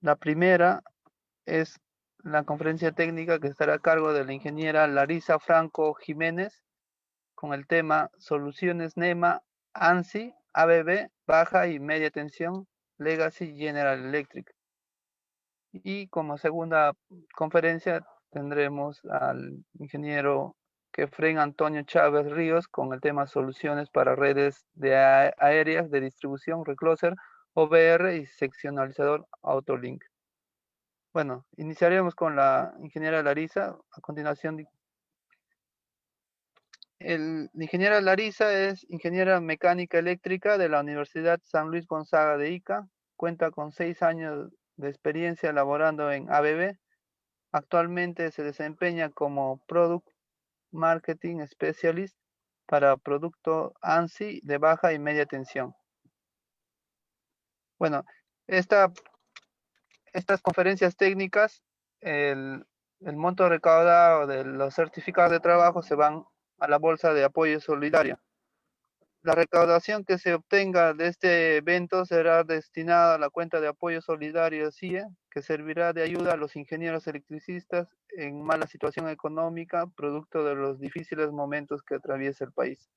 La primera es la conferencia técnica que estará a cargo de la ingeniera Larisa Franco Jiménez con el tema Soluciones NEMA, ANSI, ABB, baja y media tensión, Legacy General Electric. Y como segunda conferencia tendremos al ingeniero Kefren Antonio Chávez Ríos con el tema Soluciones para redes de aéreas de distribución, Recloser, OVR y seccionalizador Autolink. Bueno, iniciaremos con la ingeniera Larisa. A continuación, la ingeniera Larisa es ingeniera mecánica eléctrica de la Universidad San Luis Gonzaga de Ica. Cuenta con 6 años de experiencia laborando en ABB. Actualmente se desempeña como Product Marketing Specialist para producto ANSI de baja y media tensión. Bueno, esta estas conferencias técnicas, el, el monto recaudado de los certificados de trabajo se van a la bolsa de apoyo solidario. La recaudación que se obtenga de este evento será destinada a la cuenta de apoyo solidario CIE, que servirá de ayuda a los ingenieros electricistas en mala situación económica, producto de los difíciles momentos que atraviesa el país.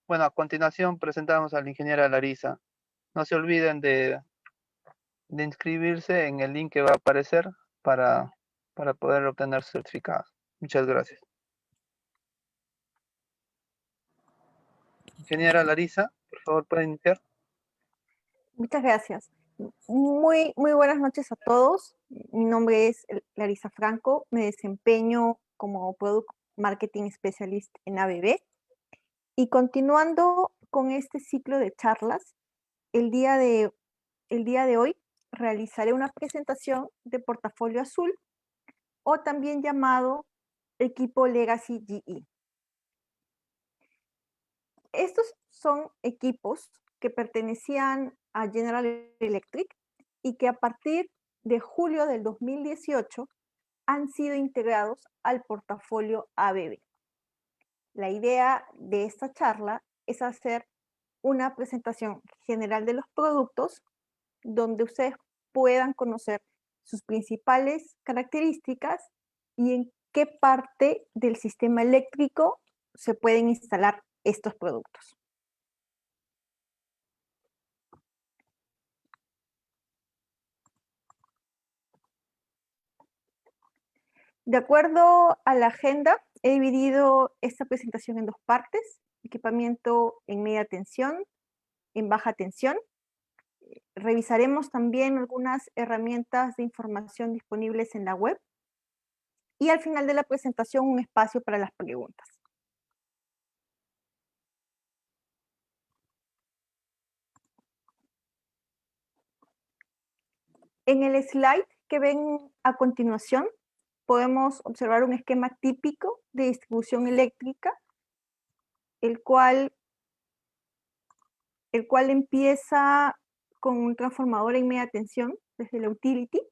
Bueno, a continuación presentamos a la ingeniera Larisa. No se olviden de inscribirse en el link que va a aparecer para, para poder obtener certificados. Muchas gracias. Ingeniera Larisa, por favor, puede iniciar. Muchas gracias. Muy buenas noches a todos. Mi nombre es Larisa Franco. Me desempeño como Product Marketing Specialist en ABB. Y continuando con este ciclo de charlas, el día de hoy realizaré una presentación de portafolio azul o también llamado equipo Legacy GE. Estos son equipos que pertenecían a General Electric y que a partir de julio del 2018 han sido integrados al portafolio ABB. La idea de esta charla es hacer una presentación general de los productos donde ustedes puedan conocer sus principales características y en qué parte del sistema eléctrico se pueden instalar estos productos. De acuerdo a la agenda, he dividido esta presentación en dos partes: equipamiento en media tensión, en baja tensión. Revisaremos también algunas herramientas de información disponibles en la web y al final de la presentación un espacio para las preguntas. En el slide que ven a continuación podemos observar un esquema típico de distribución eléctrica, el cual empieza con un transformador en media tensión desde la utility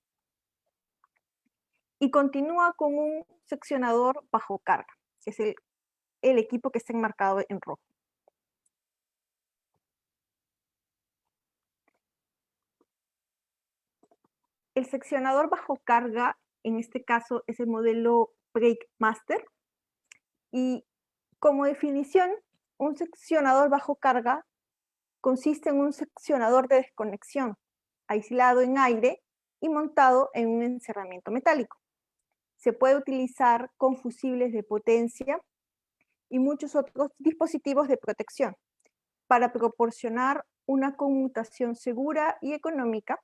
y continúa con un seccionador bajo carga, que es el equipo que está enmarcado en rojo. El seccionador bajo carga, en este caso, es el modelo Breakmaster. Y como definición, un seccionador bajo carga consiste en un seccionador de desconexión, aislado en aire y montado en un encerramiento metálico. Se puede utilizar con fusibles de potencia y muchos otros dispositivos de protección para proporcionar una conmutación segura y económica,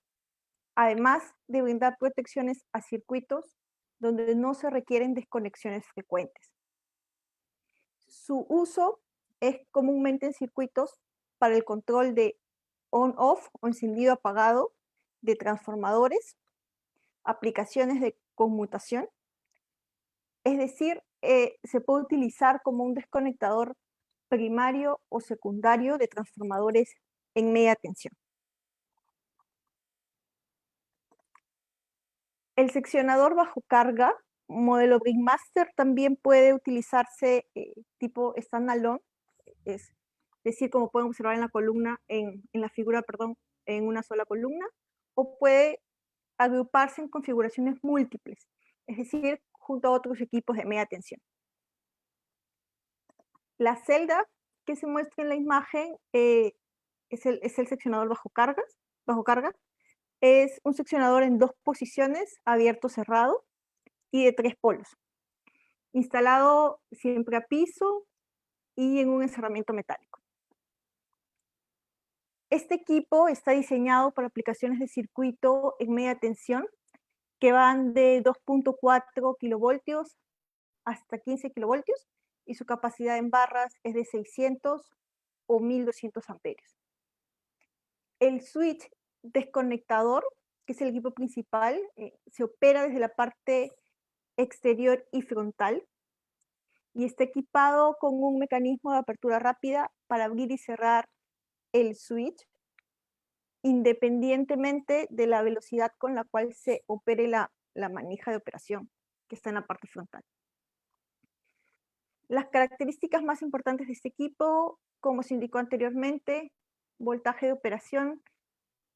además de brindar protecciones a circuitos donde no se requieren desconexiones frecuentes. Su uso es comúnmente en circuitos para el control de on-off o encendido-apagado de transformadores, aplicaciones de conmutación, es decir, se puede utilizar como un desconectador primario o secundario de transformadores en media tensión. El seccionador bajo carga, modelo Breakmaster, también puede utilizarse tipo standalone, es decir, como pueden observar en la columna, en la figura, perdón, en una sola columna, o puede agruparse en configuraciones múltiples, es decir, junto a otros equipos de media tensión. La celda que se muestra en la imagen es el seccionador bajo carga. Es un seccionador en 2 posiciones, abierto, cerrado, y de 3 polos, instalado siempre a piso y en un encerramiento metálico. Este equipo está diseñado para aplicaciones de circuito en media tensión que van de 2.4 kilovoltios hasta 15 kilovoltios y su capacidad en barras es de 600 o 1200 amperios. El switch desconectador, que es el equipo principal, se opera desde la parte exterior y frontal y está equipado con un mecanismo de apertura rápida para abrir y cerrar el switch independientemente de la velocidad con la cual se opere la manija de operación que está en la parte frontal. Las características más importantes de este equipo, como se indicó anteriormente, voltaje de operación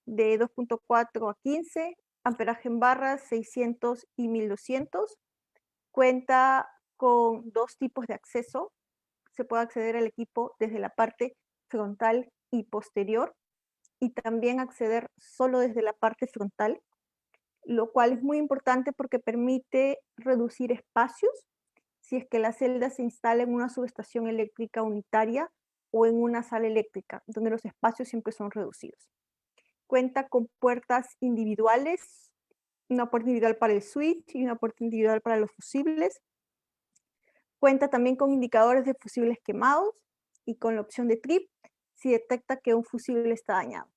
de 2.4 a 15, amperaje en barras 600 y 1200, cuenta con 2 tipos de acceso, se puede acceder al equipo desde la parte frontal y posterior, y también acceder solo desde la parte frontal, lo cual es muy importante porque permite reducir espacios si es que la celda se instala en una subestación eléctrica unitaria o en una sala eléctrica, donde los espacios siempre son reducidos. Cuenta con puertas individuales, una puerta individual para el switch y una puerta individual para los fusibles. Cuenta también con indicadores de fusibles quemados y con la opción de trip si detecta que un fusible está dañado.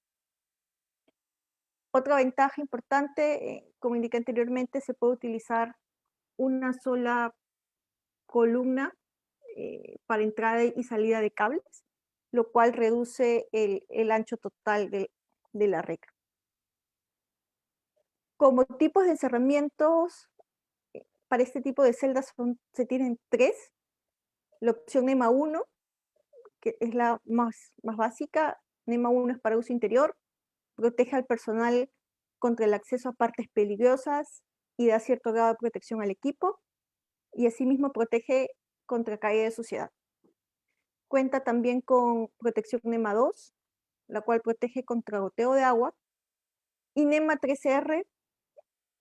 Otra ventaja importante, como indiqué anteriormente, se puede utilizar una sola columna para entrada y salida de cables, lo cual reduce el ancho total de la red. Como tipos de encerramientos, para este tipo de celdas se tienen 3. La opción NEMA 1, que es la más básica. NEMA 1 es para uso interior, protege al personal contra el acceso a partes peligrosas y da cierto grado de protección al equipo, y asimismo protege contra caída de suciedad. Cuenta también con protección NEMA 2, la cual protege contra goteo de agua, y NEMA 3R,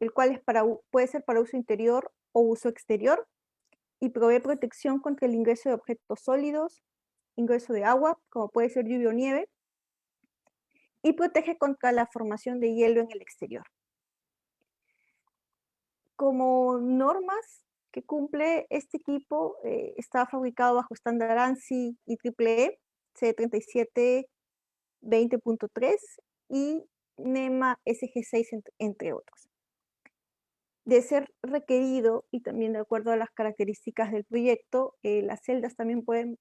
el cual puede ser para uso interior o uso exterior, y provee protección contra el ingreso de objetos sólidos, ingreso de agua, como puede ser lluvia o nieve, y protege contra la formación de hielo en el exterior. Como normas que cumple este equipo, está fabricado bajo estándar ANSI y EEE, C37 20.3 y NEMA SG6, entre otros. De ser requerido y también de acuerdo a las características del proyecto, las celdas también pueden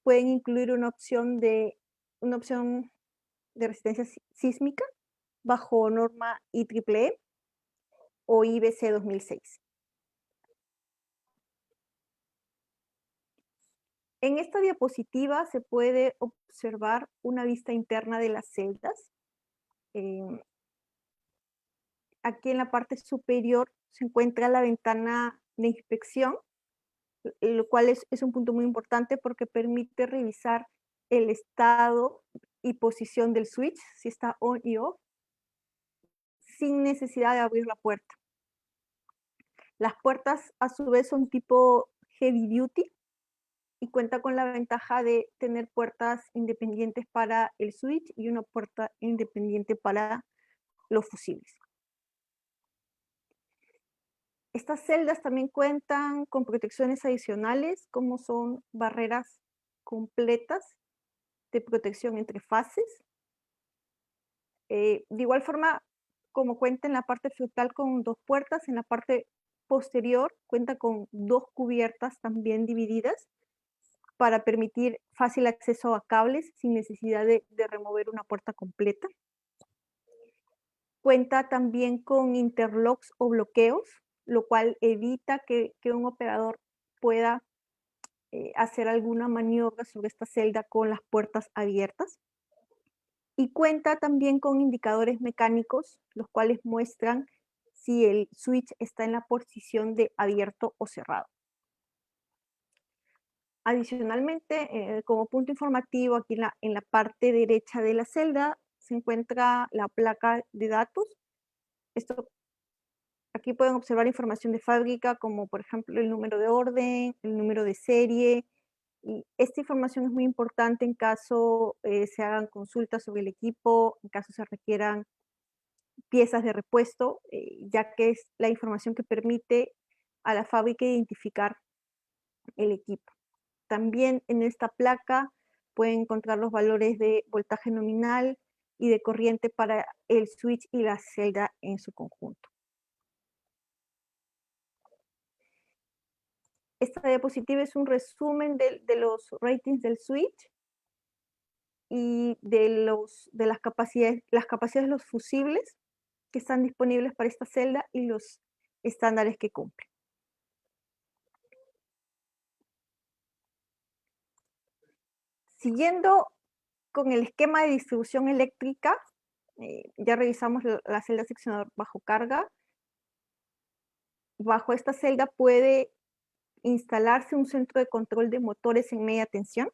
incluir una opción de resistencia sísmica bajo norma IEEE o IBC 2006. En esta diapositiva se puede observar una vista interna de las celdas. Aquí en la parte superior se encuentra la ventana de inspección, lo cual es un punto muy importante porque permite revisar el estado y posición del switch, si está on y off, sin necesidad de abrir la puerta. Las puertas a su vez son tipo heavy duty y cuenta con la ventaja de tener puertas independientes para el switch y una puerta independiente para los fusibles. Estas celdas también cuentan con protecciones adicionales, como son barreras completas de protección entre fases. De igual forma, como cuenta en la parte frontal con 2 puertas, en la parte posterior cuenta con 2 cubiertas también divididas para permitir fácil acceso a cables sin necesidad de remover una puerta completa. Cuenta también con interlocks o bloqueos, lo cual evita que un operador pueda hacer alguna maniobra sobre esta celda con las puertas abiertas. y cuenta también con indicadores mecánicos, los cuales muestran si el switch está en la posición de abierto o cerrado. Adicionalmente, como punto informativo, aquí en la parte derecha de la celda se encuentra la placa de datos. Aquí pueden observar información de fábrica, como por ejemplo el número de orden, el número de serie, y esta información es muy importante en caso se hagan consultas sobre el equipo, en caso se requieran piezas de repuesto, ya que es la información que permite a la fábrica identificar el equipo. También en esta placa pueden encontrar los valores de voltaje nominal y de corriente para el switch y la celda en su conjunto. Esta diapositiva es un resumen de los ratings del switch y de las capacidades de los fusibles que están disponibles para esta celda y los estándares que cumplen. Siguiendo con el esquema de distribución eléctrica, ya revisamos la celda seccionador bajo carga. Bajo esta celda puede instalarse un centro de control de motores en media tensión,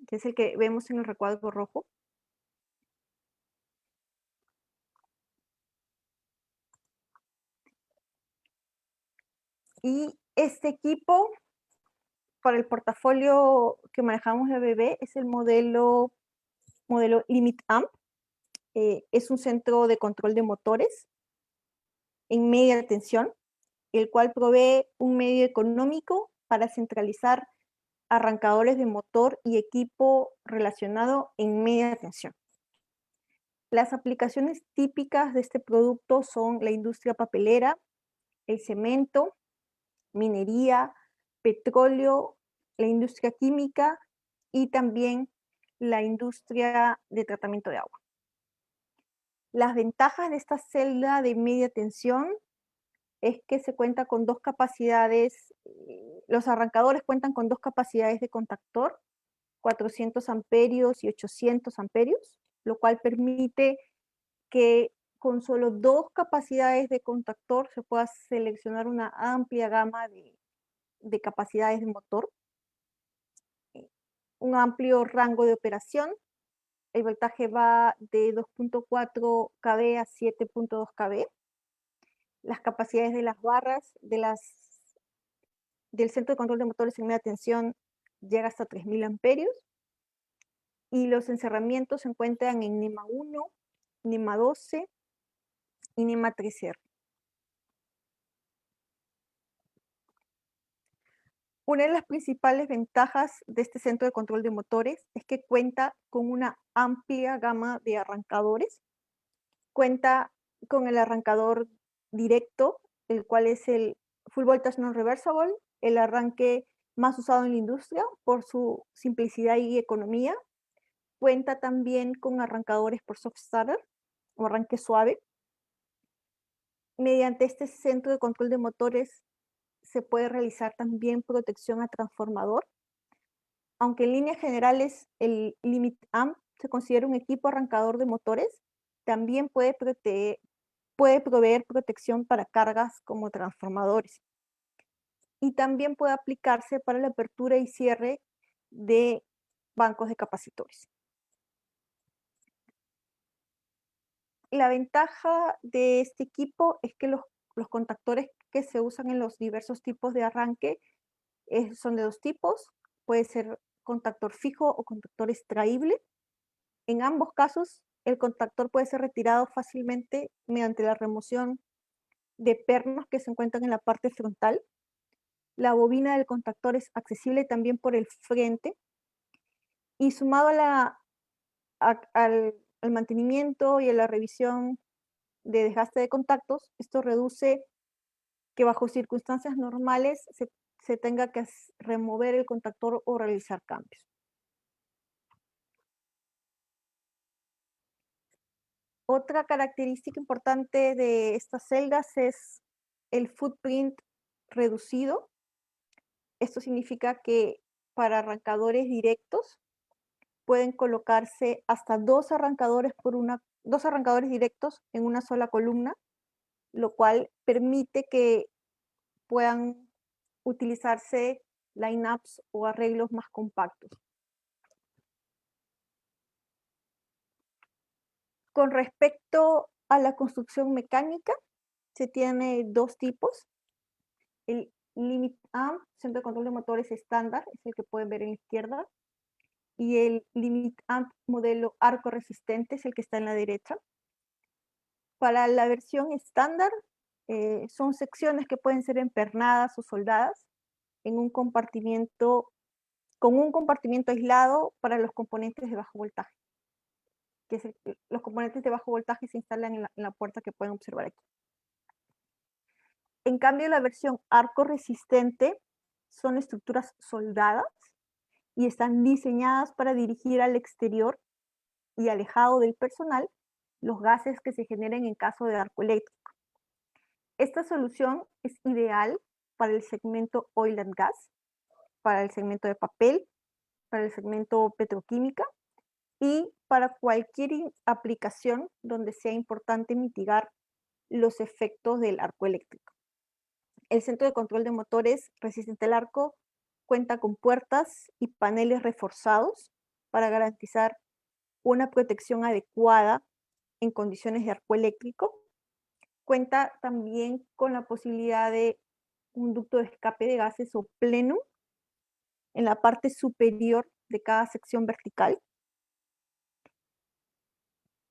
que es el que vemos en el recuadro rojo. Y este equipo, para el portafolio que manejamos de BB, es el modelo Limit Amp. Es un centro de control de motores en media tensión, el cual provee un medio económico para centralizar arrancadores de motor y equipo relacionado en media tensión. Las aplicaciones típicas de este producto son la industria papelera, el cemento, minería, petróleo, la industria química y también la industria de tratamiento de agua. Las ventajas de esta celda de media tensión es que se cuenta con dos capacidades, los arrancadores cuentan con dos capacidades de contactor, 400 amperios y 800 amperios, lo cual permite que con solo dos capacidades de contactor se pueda seleccionar una amplia gama de capacidades de motor, un amplio rango de operación. El voltaje va de 2.4 kV a 7.2 kV. Las capacidades de las barras del centro de control de motores en media tensión llega hasta 3000 amperios. Y los encerramientos se encuentran en NEMA 1, NEMA 12 y NEMA 3R. Una de las principales ventajas de este centro de control de motores es que cuenta con una amplia gama de arrancadores. Cuenta con el arrancador directo, el cual es el Full Voltage Non-Reversible, el arranque más usado en la industria por su simplicidad y economía. Cuenta también con arrancadores por soft starter o arranque suave. Mediante este centro de control de motores se puede realizar también protección a transformador, aunque en líneas generales el Limit Amp se considera un equipo arrancador de motores, también puede proveer protección para cargas como transformadores. Y también puede aplicarse para la apertura y cierre de bancos de capacitores. La ventaja de este equipo es que los contactores que se usan en los diversos tipos de arranque son de dos tipos. Puede ser contactor fijo o contactor extraíble. En ambos casos, el contactor puede ser retirado fácilmente mediante la remoción de pernos que se encuentran en la parte frontal. La bobina del contactor es accesible también por el frente. Y sumado al mantenimiento y a la revisión de desgaste de contactos, esto reduce que bajo circunstancias normales se tenga que remover el contactor o realizar cambios. Otra característica importante de estas celdas es el footprint reducido. Esto significa que para arrancadores directos pueden colocarse hasta dos arrancadores directos en una sola columna, lo cual permite que puedan utilizarse lineups o arreglos más compactos. Con respecto a la construcción mecánica, se tiene dos tipos. El Limit Amp, centro de control de motores estándar, es el que pueden ver en la izquierda, y el Limit Amp modelo arco resistente es el que está en la derecha. Para la versión estándar, son secciones que pueden ser empernadas o soldadas en un compartimiento, con un compartimiento aislado para los componentes de bajo voltaje. Los componentes de bajo voltaje se instalan en la puerta que pueden observar aquí. En cambio, la versión arco resistente son estructuras soldadas y están diseñadas para dirigir al exterior y alejado del personal los gases que se generen en caso de arco eléctrico. Esta solución es ideal para el segmento oil and gas, para el segmento de papel, para el segmento petroquímica y para cualquier aplicación donde sea importante mitigar los efectos del arco eléctrico. El centro de control de motores resistente al arco cuenta con puertas y paneles reforzados para garantizar una protección adecuada en condiciones de arco eléctrico. Cuenta también con la posibilidad de un ducto de escape de gases o plenum en la parte superior de cada sección vertical,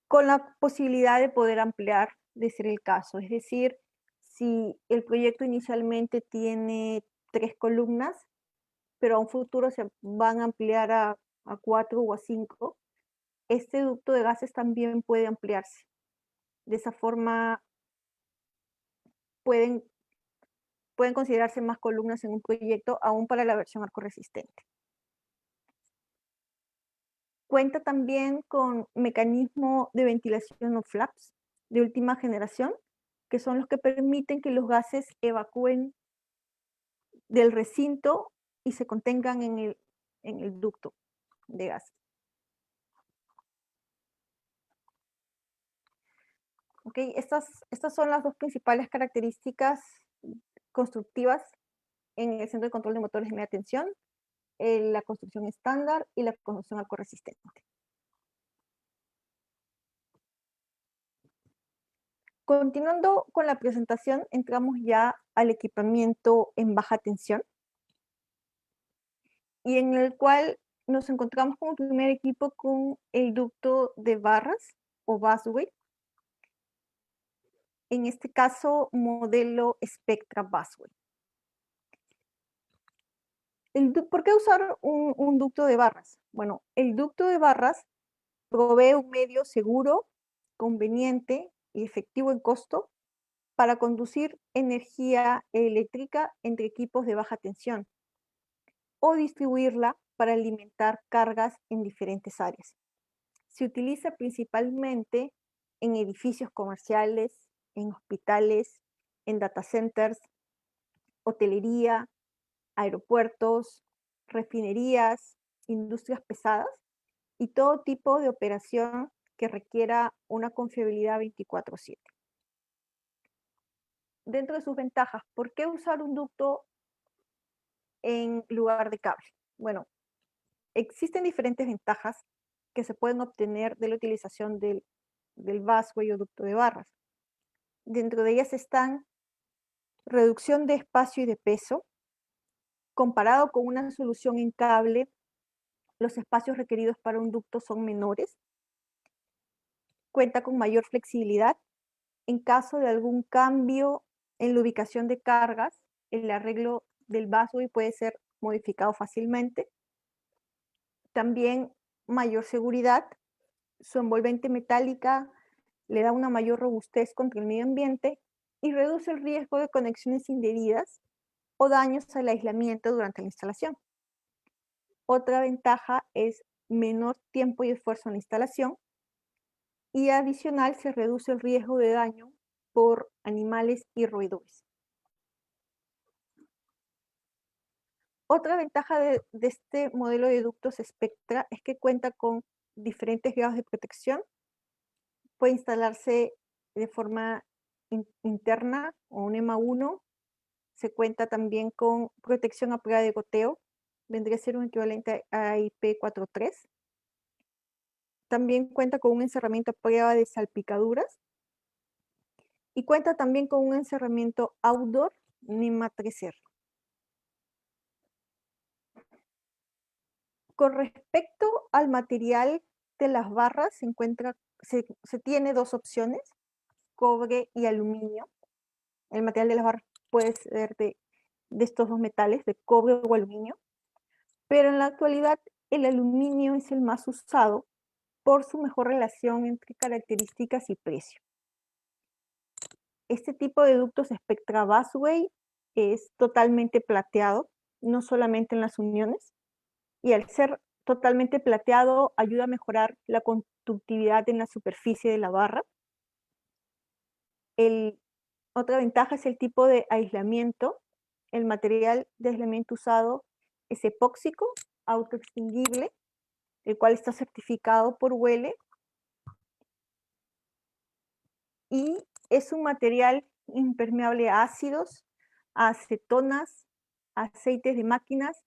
con la posibilidad de poder ampliar de ser el caso. Es decir, si el proyecto inicialmente tiene 3 columnas, pero a un futuro se van a ampliar a 4 o a 5, este ducto de gases también puede ampliarse. De esa forma pueden considerarse más columnas en un proyecto, aún para la versión arco resistente. Cuenta también con mecanismo de ventilación o flaps de última generación, que son los que permiten que los gases evacúen del recinto y se contengan en el ducto de gas. Okay, estas son las dos principales características constructivas en el centro de control de motores de media tensión, la construcción estándar y la construcción arco resistente. Continuando con la presentación, entramos ya al equipamiento en baja tensión, y en el cual nos encontramos como primer equipo con el ducto de barras o busway. En este caso, modelo Spectra Busway. ¿Por qué usar un ducto de barras? Bueno, el ducto de barras provee un medio seguro, conveniente y efectivo en costo para conducir energía eléctrica entre equipos de baja tensión o distribuirla para alimentar cargas en diferentes áreas. Se utiliza principalmente en edificios comerciales, en hospitales, en data centers, hotelería, aeropuertos, refinerías, industrias pesadas y todo tipo de operación que requiera una confiabilidad 24/7. Dentro de sus ventajas, ¿por qué usar un ducto en lugar de cable? Bueno, existen diferentes ventajas que se pueden obtener de la utilización del busway o ducto de barras. Dentro de ellas están reducción de espacio y de peso. Comparado con una solución en cable, los espacios requeridos para un ducto son menores. Cuenta con mayor flexibilidad. En caso de algún cambio en la ubicación de cargas, el arreglo del busway puede ser modificado fácilmente. También mayor seguridad. Su envolvente metálica le da una mayor robustez contra el medio ambiente y reduce el riesgo de conexiones indebidas o daños al aislamiento durante la instalación. Otra ventaja es menor tiempo y esfuerzo en la instalación, y adicional se reduce el riesgo de daño por animales y roedores. Otra ventaja de este modelo de ductos Spectra es que cuenta con diferentes grados de protección. Puede instalarse de forma interna o un EMA 1. Se cuenta también con protección a prueba de goteo. Vendría a ser un equivalente a IP43. También cuenta con un encerramiento a prueba de salpicaduras. Y cuenta también con un encerramiento outdoor NEMA 3R. Con respecto al material de las barras, se tiene dos opciones, cobre y aluminio. El material de las barras puede ser de estos dos metales, de cobre o aluminio, pero en la actualidad el aluminio es el más usado por su mejor relación entre características y precio. Este tipo de ductos Spectra Busway es totalmente plateado, no solamente en las uniones, y al ser totalmente plateado ayuda a mejorar la conductividad en la superficie de la barra. Otra ventaja es el tipo de aislamiento. El material de aislamiento usado es epóxico, autoextinguible, el cual está certificado por WELE, y es un material impermeable a ácidos, a acetonas, a aceites de máquinas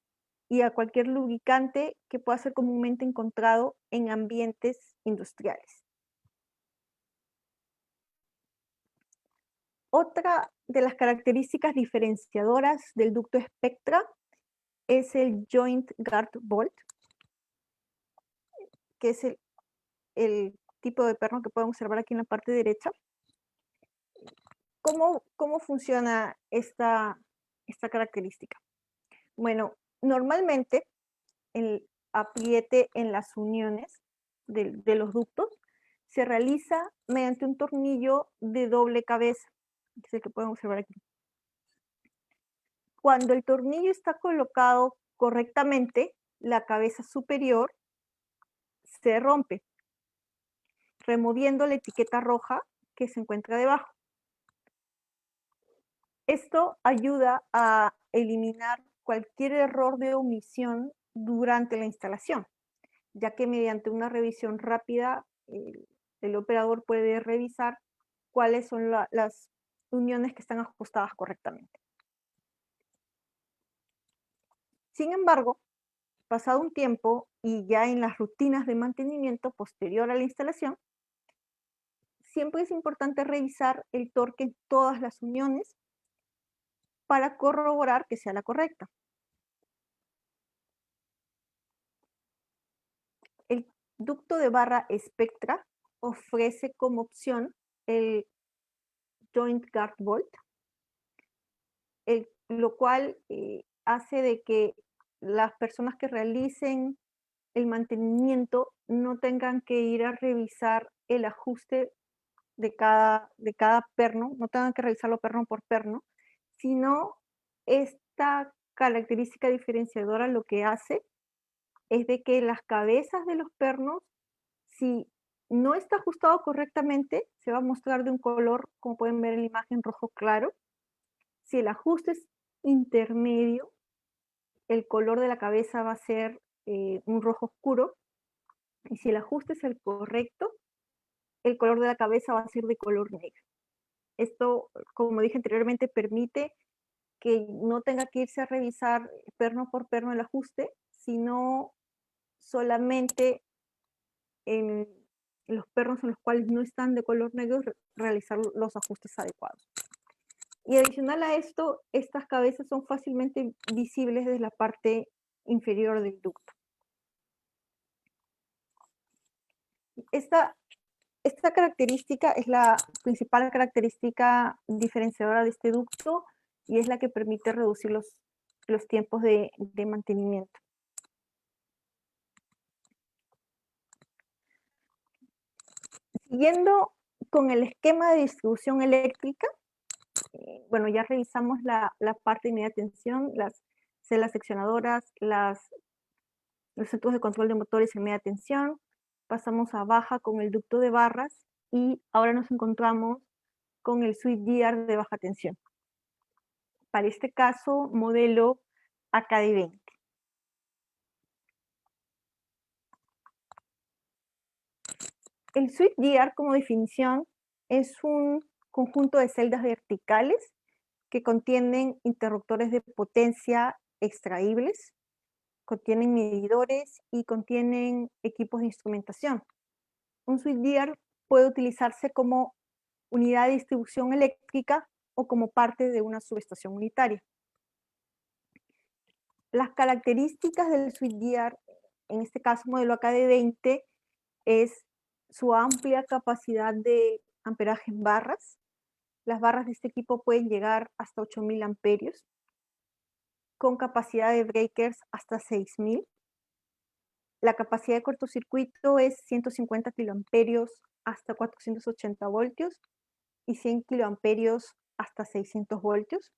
y a cualquier lubricante que pueda ser comúnmente encontrado en ambientes industriales. Otra de las características diferenciadoras del ducto Spectra es el Joint Guard Bolt, que es el tipo de perno que pueden observar aquí en la parte derecha. ¿Cómo funciona esta característica? Bueno, normalmente el apriete en las uniones de los ductos se realiza mediante un tornillo de doble cabeza, que es el que pueden observar aquí. Cuando el tornillo está colocado correctamente, la cabeza superior se rompe, removiendo la etiqueta roja que se encuentra debajo. Esto ayuda a eliminar cualquier error de omisión durante la instalación, ya que mediante una revisión rápida el operador puede revisar cuáles son las uniones que están ajustadas correctamente. Sin embargo, pasado un tiempo y ya en las rutinas de mantenimiento posterior a la instalación, siempre es importante revisar el torque en todas las uniones para corroborar que sea la correcta. El ducto de barra Spectra ofrece como opción el Joint Guard Bolt, lo cual hace de que las personas que realicen el mantenimiento no tengan que ir a revisar el ajuste de cada perno, no tengan que revisarlo perno por perno, sino esta característica diferenciadora lo que hace es de que las cabezas de los pernos, si no está ajustado correctamente, se va a mostrar de un color, como pueden ver en la imagen, rojo claro. Si el ajuste es intermedio, el color de la cabeza va a ser un rojo oscuro. Y si el ajuste es el correcto, el color de la cabeza va a ser de color negro. Esto, como dije anteriormente, permite que no tenga que irse a revisar perno por perno el ajuste, sino solamente en los pernos en los cuales no están de color negro, realizar los ajustes adecuados. Y adicional a esto, estas cabezas son fácilmente visibles desde la parte inferior del ducto. Esta característica es la principal característica diferenciadora de este ducto y es la que permite reducir los tiempos de mantenimiento. Siguiendo con el esquema de distribución eléctrica, bueno, ya revisamos la parte de media tensión, las celdas seccionadoras, los centros de control de motores en media tensión, pasamos a baja con el ducto de barras y ahora nos encontramos con el switchgear de baja tensión. Para este caso, modelo AKD20. El switchgear, como definición, es un conjunto de celdas verticales que contienen interruptores de potencia extraíbles, contienen medidores y contienen equipos de instrumentación. Un switchgear puede utilizarse como unidad de distribución eléctrica o como parte de una subestación unitaria. Las características del switchgear, en este caso modelo AKD20, es su amplia capacidad de amperaje en barras. Las barras de este equipo pueden llegar hasta 8000 amperios, con capacidad de breakers hasta 6000. La capacidad de cortocircuito es 150 kiloamperios hasta 480 voltios y 100 kiloamperios hasta 600 voltios.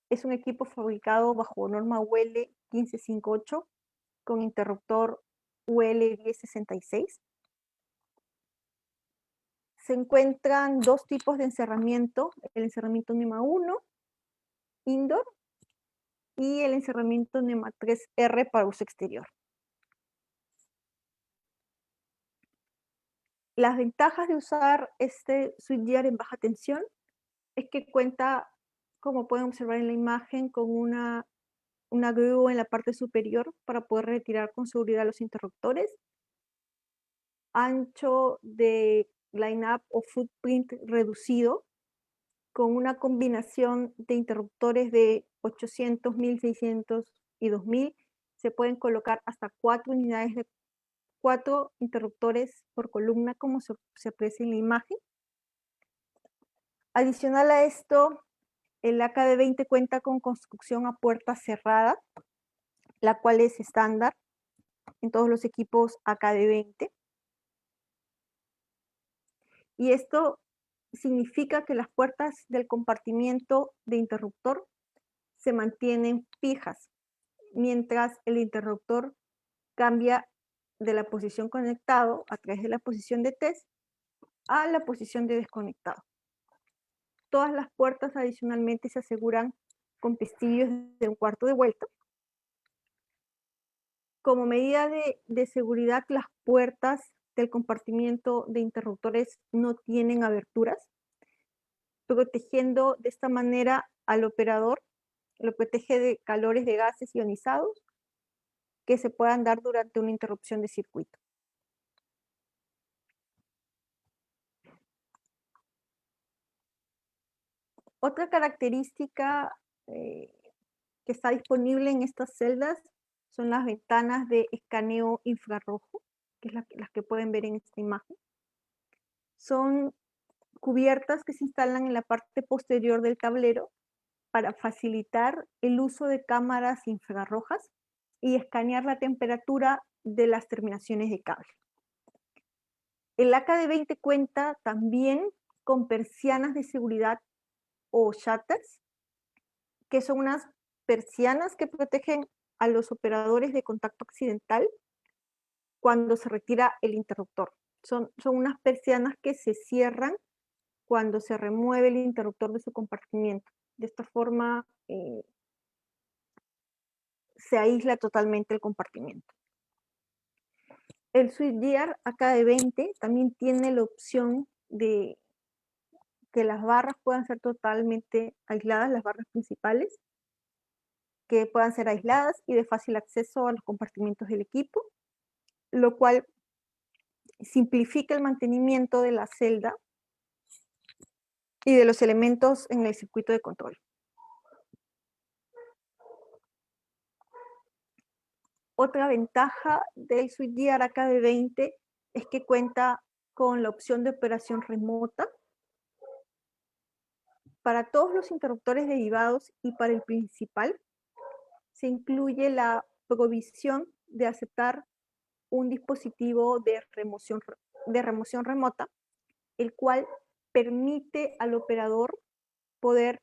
Es un equipo fabricado bajo norma UL 1558 con interruptor UL 1066. Se encuentran dos tipos de encerramiento, el encerramiento NEMA 1, indoor, y el encerramiento NEMA 3R para uso exterior. Las ventajas de usar este switchgear en baja tensión es que cuenta, como pueden observar en la imagen, con una grúa en la parte superior para poder retirar con seguridad los interruptores, ancho de line-up o footprint reducido, con una combinación de interruptores de 800, 1600 y 2000, se pueden colocar hasta 4 unidades de 4 interruptores por columna, como se aprecia en la imagen. Adicional a esto, el AKD20 cuenta con construcción a puerta cerrada, la cual es estándar en todos los equipos AKD20. Y esto significa que las puertas del compartimiento de interruptor se mantienen fijas, mientras el interruptor cambia de la posición conectado a través de la posición de test a la posición de desconectado. Todas las puertas adicionalmente se aseguran con pestillos de un cuarto de vuelta. Como medida de seguridad, las puertas del compartimiento de interruptores no tienen aberturas, protegiendo de esta manera al operador, lo protege de calores de gases ionizados que se puedan dar durante una interrupción de circuito. Otra característica que está disponible en estas celdas son las ventanas de escaneo infrarrojo, que es las que pueden ver en esta imagen. Son cubiertas que se instalan en la parte posterior del tablero para facilitar el uso de cámaras infrarrojas y escanear la temperatura de las terminaciones de cable. El AKD20 cuenta también con persianas de seguridad o shutters, que son unas persianas que protegen a los operadores de contacto accidental cuando se retira el interruptor. Son unas persianas que se cierran cuando se remueve el interruptor de su compartimiento. De esta forma se aísla totalmente el compartimiento. El switchgear AKD20 también tiene la opción de que las barras puedan ser totalmente aisladas, las barras principales, que puedan ser aisladas y de fácil acceso a los compartimentos del equipo, lo cual simplifica el mantenimiento de la celda y de los elementos en el circuito de control. Otra ventaja del switchgear AKD20 es que cuenta con la opción de operación remota para todos los interruptores derivados y para el principal. Se incluye la provisión de aceptar un dispositivo de remoción remota, el cual permite al operador poder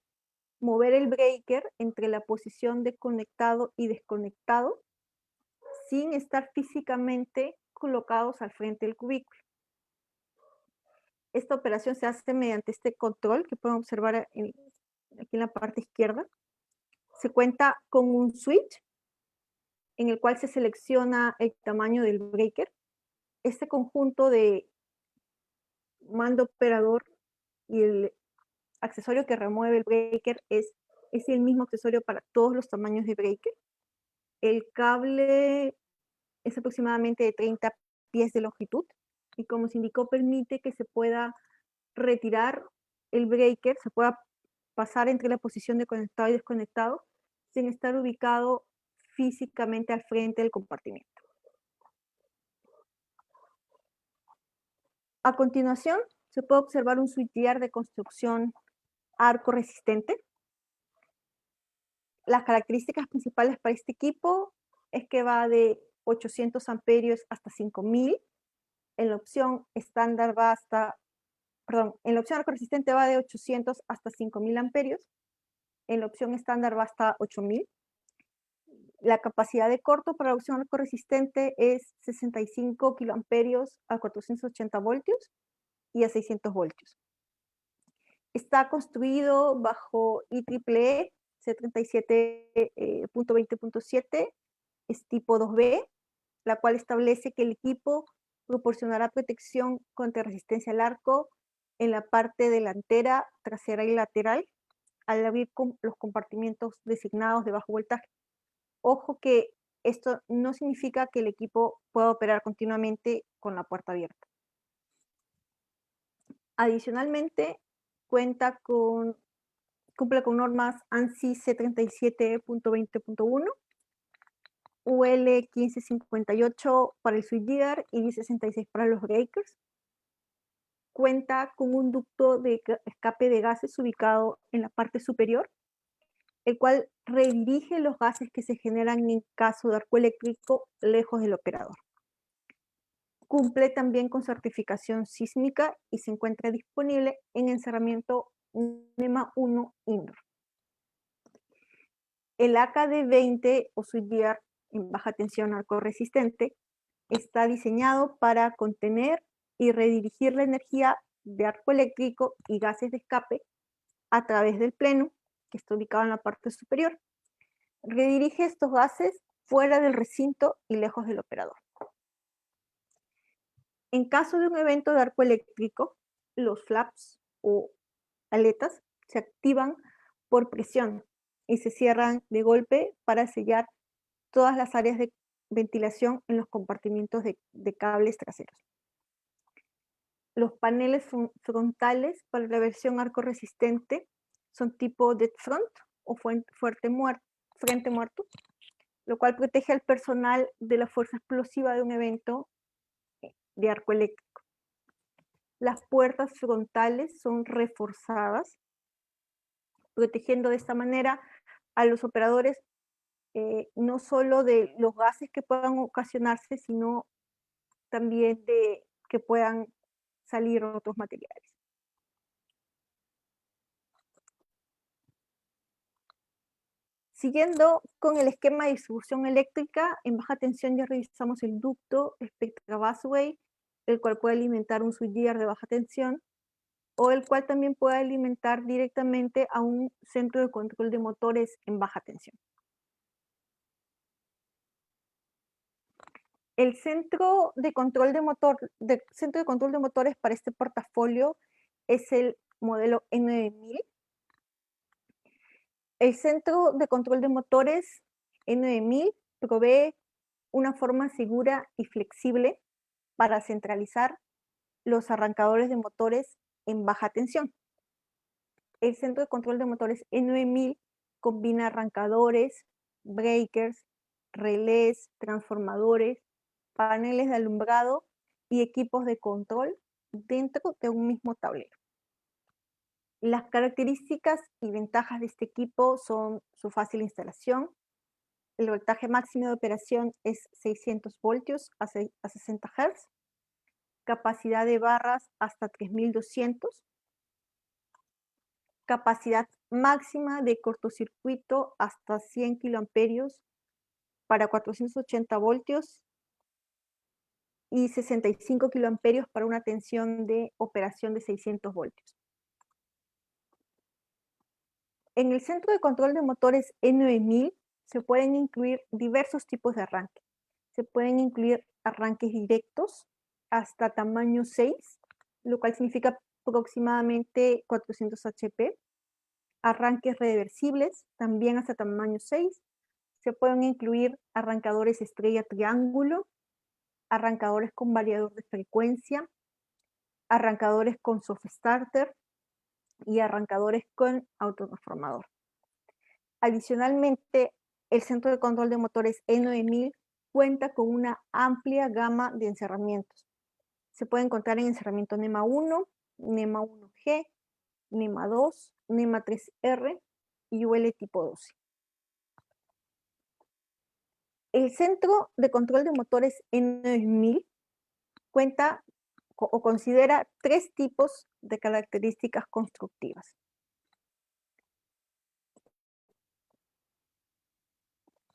mover el breaker entre la posición de conectado y desconectado sin estar físicamente colocados al frente del cubículo. Esta operación se hace mediante este control que pueden observar aquí en la parte izquierda. se cuenta con un switch en el cual se selecciona el tamaño del breaker. Este conjunto de mando operador y el accesorio que remueve el breaker es el mismo accesorio para todos los tamaños de breaker. El cable es aproximadamente de 30 pies de longitud y, como se indicó, permite que se pueda retirar el breaker, se pueda pasar entre la posición de conectado y desconectado sin estar ubicado físicamente al frente del compartimiento. A continuación, se puede observar un switchgear de construcción arco resistente. Las características principales para este equipo es que va de 800 amperios hasta 5000. En la opción estándar va hasta, en la opción arco resistente va de 800 hasta 5000 amperios. En la opción estándar va hasta 8000. La capacidad de corto para la opción arco resistente es 65 kiloamperios a 480 voltios y a 600 voltios. Está construido bajo IEEE C37.20.7, es tipo 2B, la cual establece que el equipo proporcionará protección contra resistencia al arco en la parte delantera, trasera y lateral al abrir los compartimientos designados de bajo voltaje. Ojo que esto no significa que el equipo pueda operar continuamente con la puerta abierta. Adicionalmente, cumple con normas ANSI C37.20.1, UL 1558 para el switchgear y 1066 para los breakers. Cuenta con un ducto de escape de gases ubicado en la parte superior, el cual redirige los gases que se generan en caso de arco eléctrico lejos del operador. Cumple también con certificación sísmica y se encuentra disponible en encerramiento NEMA 1 indoor. El AKD20 o switchgear en baja tensión arco resistente está diseñado para contener y redirigir la energía de arco eléctrico y gases de escape a través del pleno, que está ubicado en la parte superior. Redirige estos gases fuera del recinto y lejos del operador. En caso de un evento de arco eléctrico, los flaps o aletas se activan por presión y se cierran de golpe para sellar todas las áreas de ventilación en los compartimientos de cables traseros. Los paneles frontales para la versión arco resistente son tipo dead front o frente muerto, lo cual protege al personal de la fuerza explosiva de un evento de arco eléctrico. Las puertas frontales son reforzadas, protegiendo de esta manera a los operadores no solo de los gases que puedan ocasionarse, sino también de que puedan salir otros materiales. Siguiendo con el esquema de distribución eléctrica, en baja tensión ya revisamos el ducto Spectra Busway, el cual puede alimentar un switchgear de baja tensión, o el cual también puede alimentar directamente a un centro de control de motores en baja tensión. El centro de control de motores para este portafolio es el modelo N9000. El centro de control de motores N9000 provee una forma segura y flexible para centralizar los arrancadores de motores en baja tensión. El centro de control de motores N9000 combina arrancadores, breakers, relés, transformadores, paneles de alumbrado y equipos de control dentro de un mismo tablero. Las características y ventajas de este equipo son su fácil instalación. El voltaje máximo de operación es 600 voltios a 60 Hz. Capacidad de barras hasta 3200. Capacidad máxima de cortocircuito hasta 100 kiloamperios para 480 voltios y 65 kiloamperios para una tensión de operación de 600 voltios. En el centro de control de motores E9000 se pueden incluir diversos tipos de arranque. Se pueden incluir arranques directos hasta tamaño 6, lo cual significa aproximadamente 400 HP. Arranques reversibles, también hasta tamaño 6. Se pueden incluir arrancadores estrella triángulo, arrancadores con variador de frecuencia, arrancadores con soft starter y arrancadores con autotransformador. Adicionalmente, el centro de control de motores E9000 cuenta con una amplia gama de encerramientos. Se puede encontrar en encerramiento NEMA 1, NEMA 1G, NEMA 2, NEMA 3R y UL tipo 12. El centro de control de motores E9000 cuenta o considera 3 tipos de características constructivas.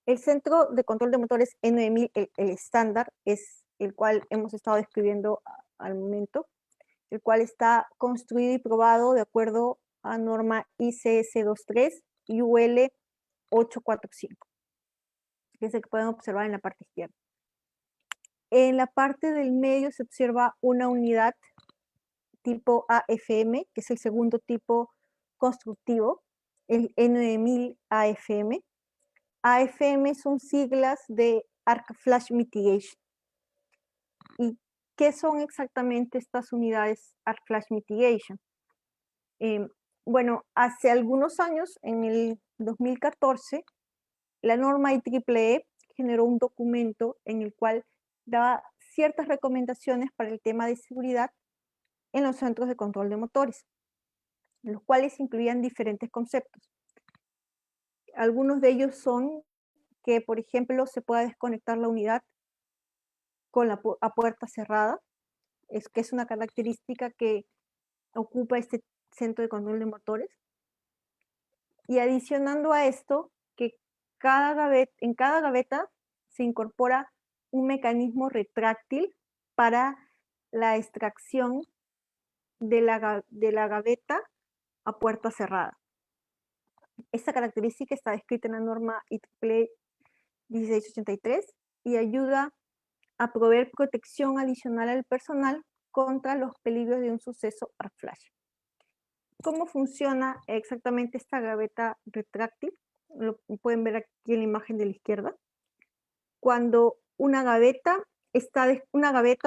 El centro de control de motores E9000, el estándar, es el cual hemos estado describiendo al momento, el cual está construido y probado de acuerdo a norma ICS 23 y UL 845, que es el que pueden observar en la parte izquierda. En la parte del medio se observa una unidad tipo AFM, que es el segundo tipo constructivo, el N9000 AFM. AFM son siglas de Arc Flash Mitigation. ¿Y qué son exactamente estas unidades Arc Flash Mitigation? Bueno, hace algunos años, en el 2014, la norma IEEE generó un documento en el cual daba ciertas recomendaciones para el tema de seguridad en los centros de control de motores, los cuales incluían diferentes conceptos. Algunos de ellos son que, por ejemplo, se pueda desconectar la unidad a puerta cerrada, que es una característica que ocupa este centro de control de motores. Y adicionando a esto, que en cada gaveta se incorpora un mecanismo retráctil para la extracción de la gaveta a puerta cerrada. Esta característica está descrita en la norma IEEE 1683 y ayuda a proveer protección adicional al personal contra los peligros de un suceso arc flash. ¿Cómo funciona exactamente esta gaveta retráctil? Lo pueden ver aquí en la imagen de la izquierda. Cuando una gaveta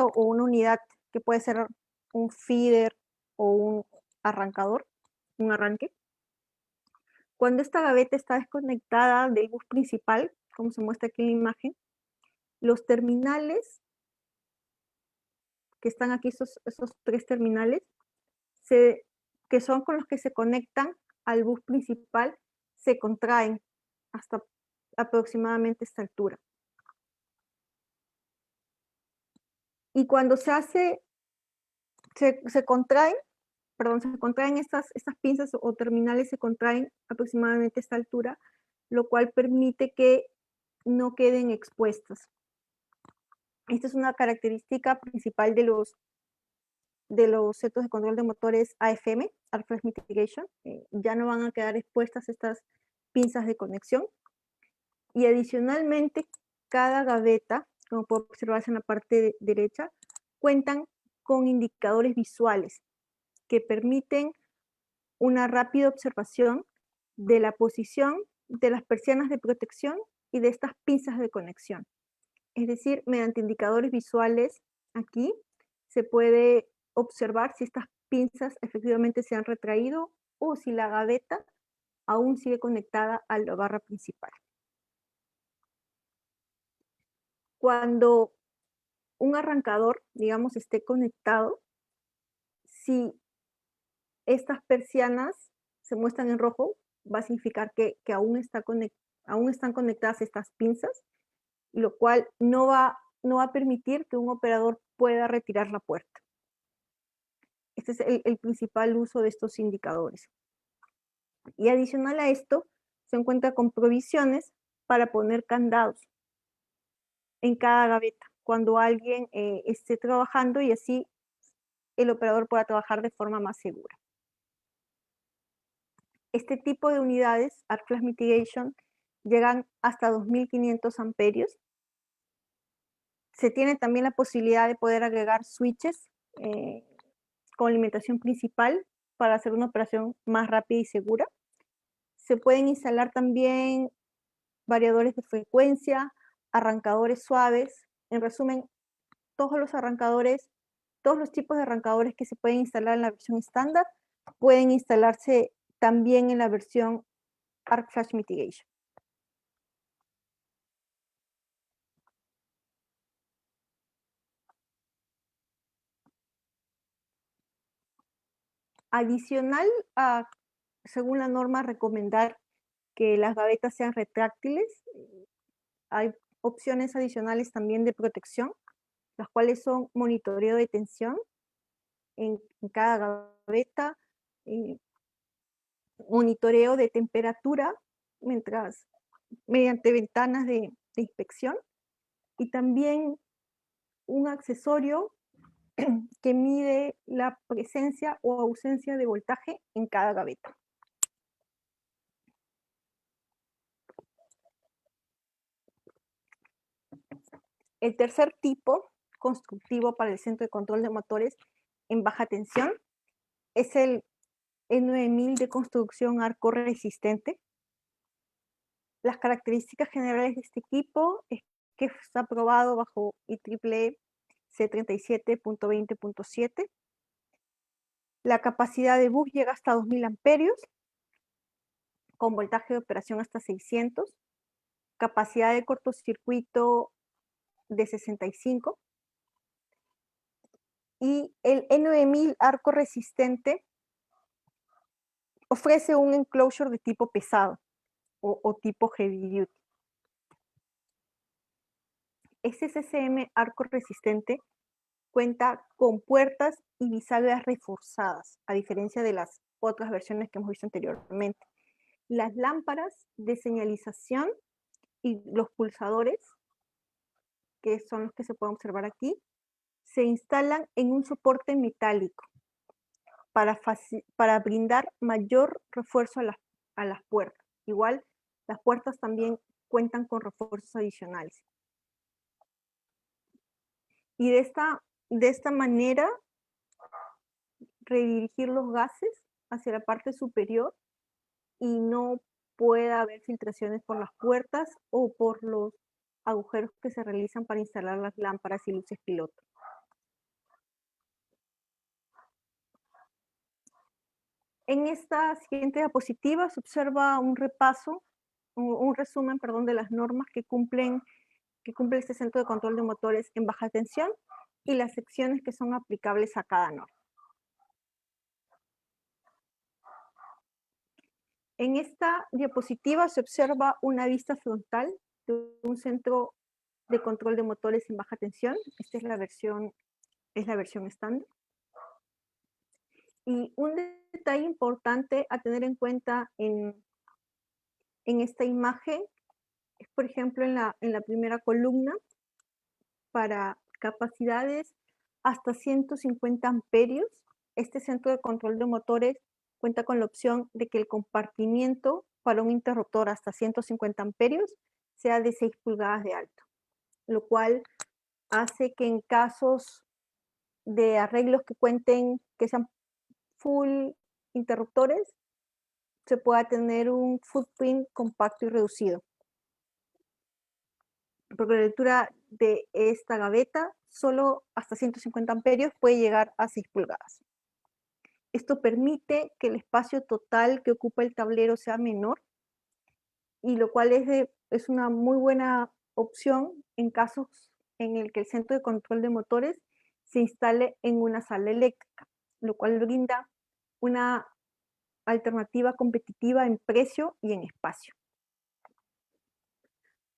o una unidad que puede ser un feeder o un arrancador, un arranque. Cuando esta gaveta está desconectada del bus principal, como se muestra aquí en la imagen, los terminales que están aquí, esos 3 terminales, que son con los que se conectan al bus principal, se contraen hasta aproximadamente esta altura. Y cuando se contraen estas pinzas o terminales, se contraen aproximadamente a esta altura, lo cual permite que no queden expuestas. Esta es una característica principal de los centros de control de motores AFM, Arc Flash Mitigation. Ya no van a quedar expuestas estas pinzas de conexión. Y adicionalmente, cada gaveta, como puede observarse en la parte derecha, cuentan con indicadores visuales que permiten una rápida observación de la posición de las persianas de protección y de estas pinzas de conexión. Es decir, mediante indicadores visuales aquí se puede observar si estas pinzas efectivamente se han retraído o si la gaveta aún sigue conectada a la barra principal. Cuando un arrancador, digamos, esté conectado, si estas persianas se muestran en rojo, va a significar que aún están conectadas estas pinzas, lo cual no va a permitir que un operador pueda retirar la puerta. Este es el principal uso de estos indicadores. Y adicional a esto, se encuentra con provisiones para poner candados en cada gaveta cuando alguien esté trabajando, y así el operador pueda trabajar de forma más segura. Este tipo de unidades, Arc Flash Mitigation, llegan hasta 2500 amperios. Se tiene también la posibilidad de poder agregar switches con alimentación principal para hacer una operación más rápida y segura. Se pueden instalar también variadores de frecuencia, arrancadores suaves. En resumen, todos los tipos de arrancadores que se pueden instalar en la versión estándar pueden instalarse también en la versión Arc Flash Mitigation. Adicional a, según la norma, recomendar que las gavetas sean retráctiles, hay opciones adicionales también de protección, las cuales son monitoreo de tensión en cada gaveta, monitoreo de temperatura mediante ventanas de inspección, y también un accesorio que mide la presencia o ausencia de voltaje en cada gaveta. El tercer tipo constructivo para el centro de control de motores en baja tensión es el E9000 de construcción arco resistente. Las características generales de este equipo es que está aprobado bajo IEEE C37.20.7. La capacidad de bus llega hasta 2000 amperios, con voltaje de operación hasta 600, capacidad de cortocircuito de 65, y el E9000 arco resistente ofrece un enclosure de tipo pesado o tipo heavy duty. Este CCM arco resistente cuenta con puertas y bisagras reforzadas, a diferencia de las otras versiones que hemos visto anteriormente. Las lámparas de señalización y los pulsadores, que son los que se pueden observar aquí, se instalan en un soporte metálico para brindar mayor refuerzo a las puertas. Igual, las puertas también cuentan con refuerzos adicionales. Y de esta manera, redirigir los gases hacia la parte superior y no pueda haber filtraciones por las puertas o por los agujeros que se realizan para instalar las lámparas y luces piloto. En esta siguiente diapositiva se observa un resumen, de las normas que cumple este centro de control de motores en baja tensión y las secciones que son aplicables a cada norma. En esta diapositiva se observa una vista frontal de un centro de control de motores en baja tensión. Esta es la versión estándar. Y un detalle importante a tener en cuenta en esta imagen es, por ejemplo, en la primera columna, para capacidades hasta 150 amperios, este centro de control de motores cuenta con la opción de que el compartimiento para un interruptor hasta 150 amperios sea de 6 pulgadas de alto, lo cual hace que en casos de arreglos que sean full interruptores, se pueda tener un footprint compacto y reducido. Porque la altura de esta gaveta, solo hasta 150 amperios, puede llegar a 6 pulgadas. Esto permite que el espacio total que ocupa el tablero sea menor, y lo cual es una muy buena opción en casos en el que el centro de control de motores se instale en una sala eléctrica, lo cual brinda una alternativa competitiva en precio y en espacio.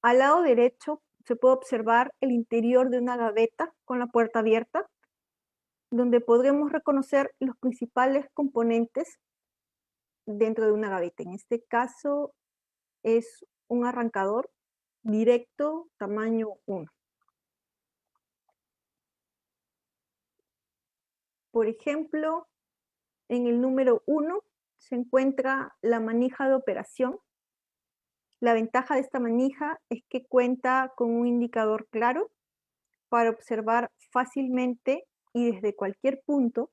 Al lado derecho se puede observar el interior de una gaveta con la puerta abierta, donde podremos reconocer los principales componentes dentro de una gaveta. En este caso es un arrancador directo tamaño 1. Por ejemplo, en el número 1 se encuentra la manija de operación. La ventaja de esta manija es que cuenta con un indicador claro para observar fácilmente y desde cualquier punto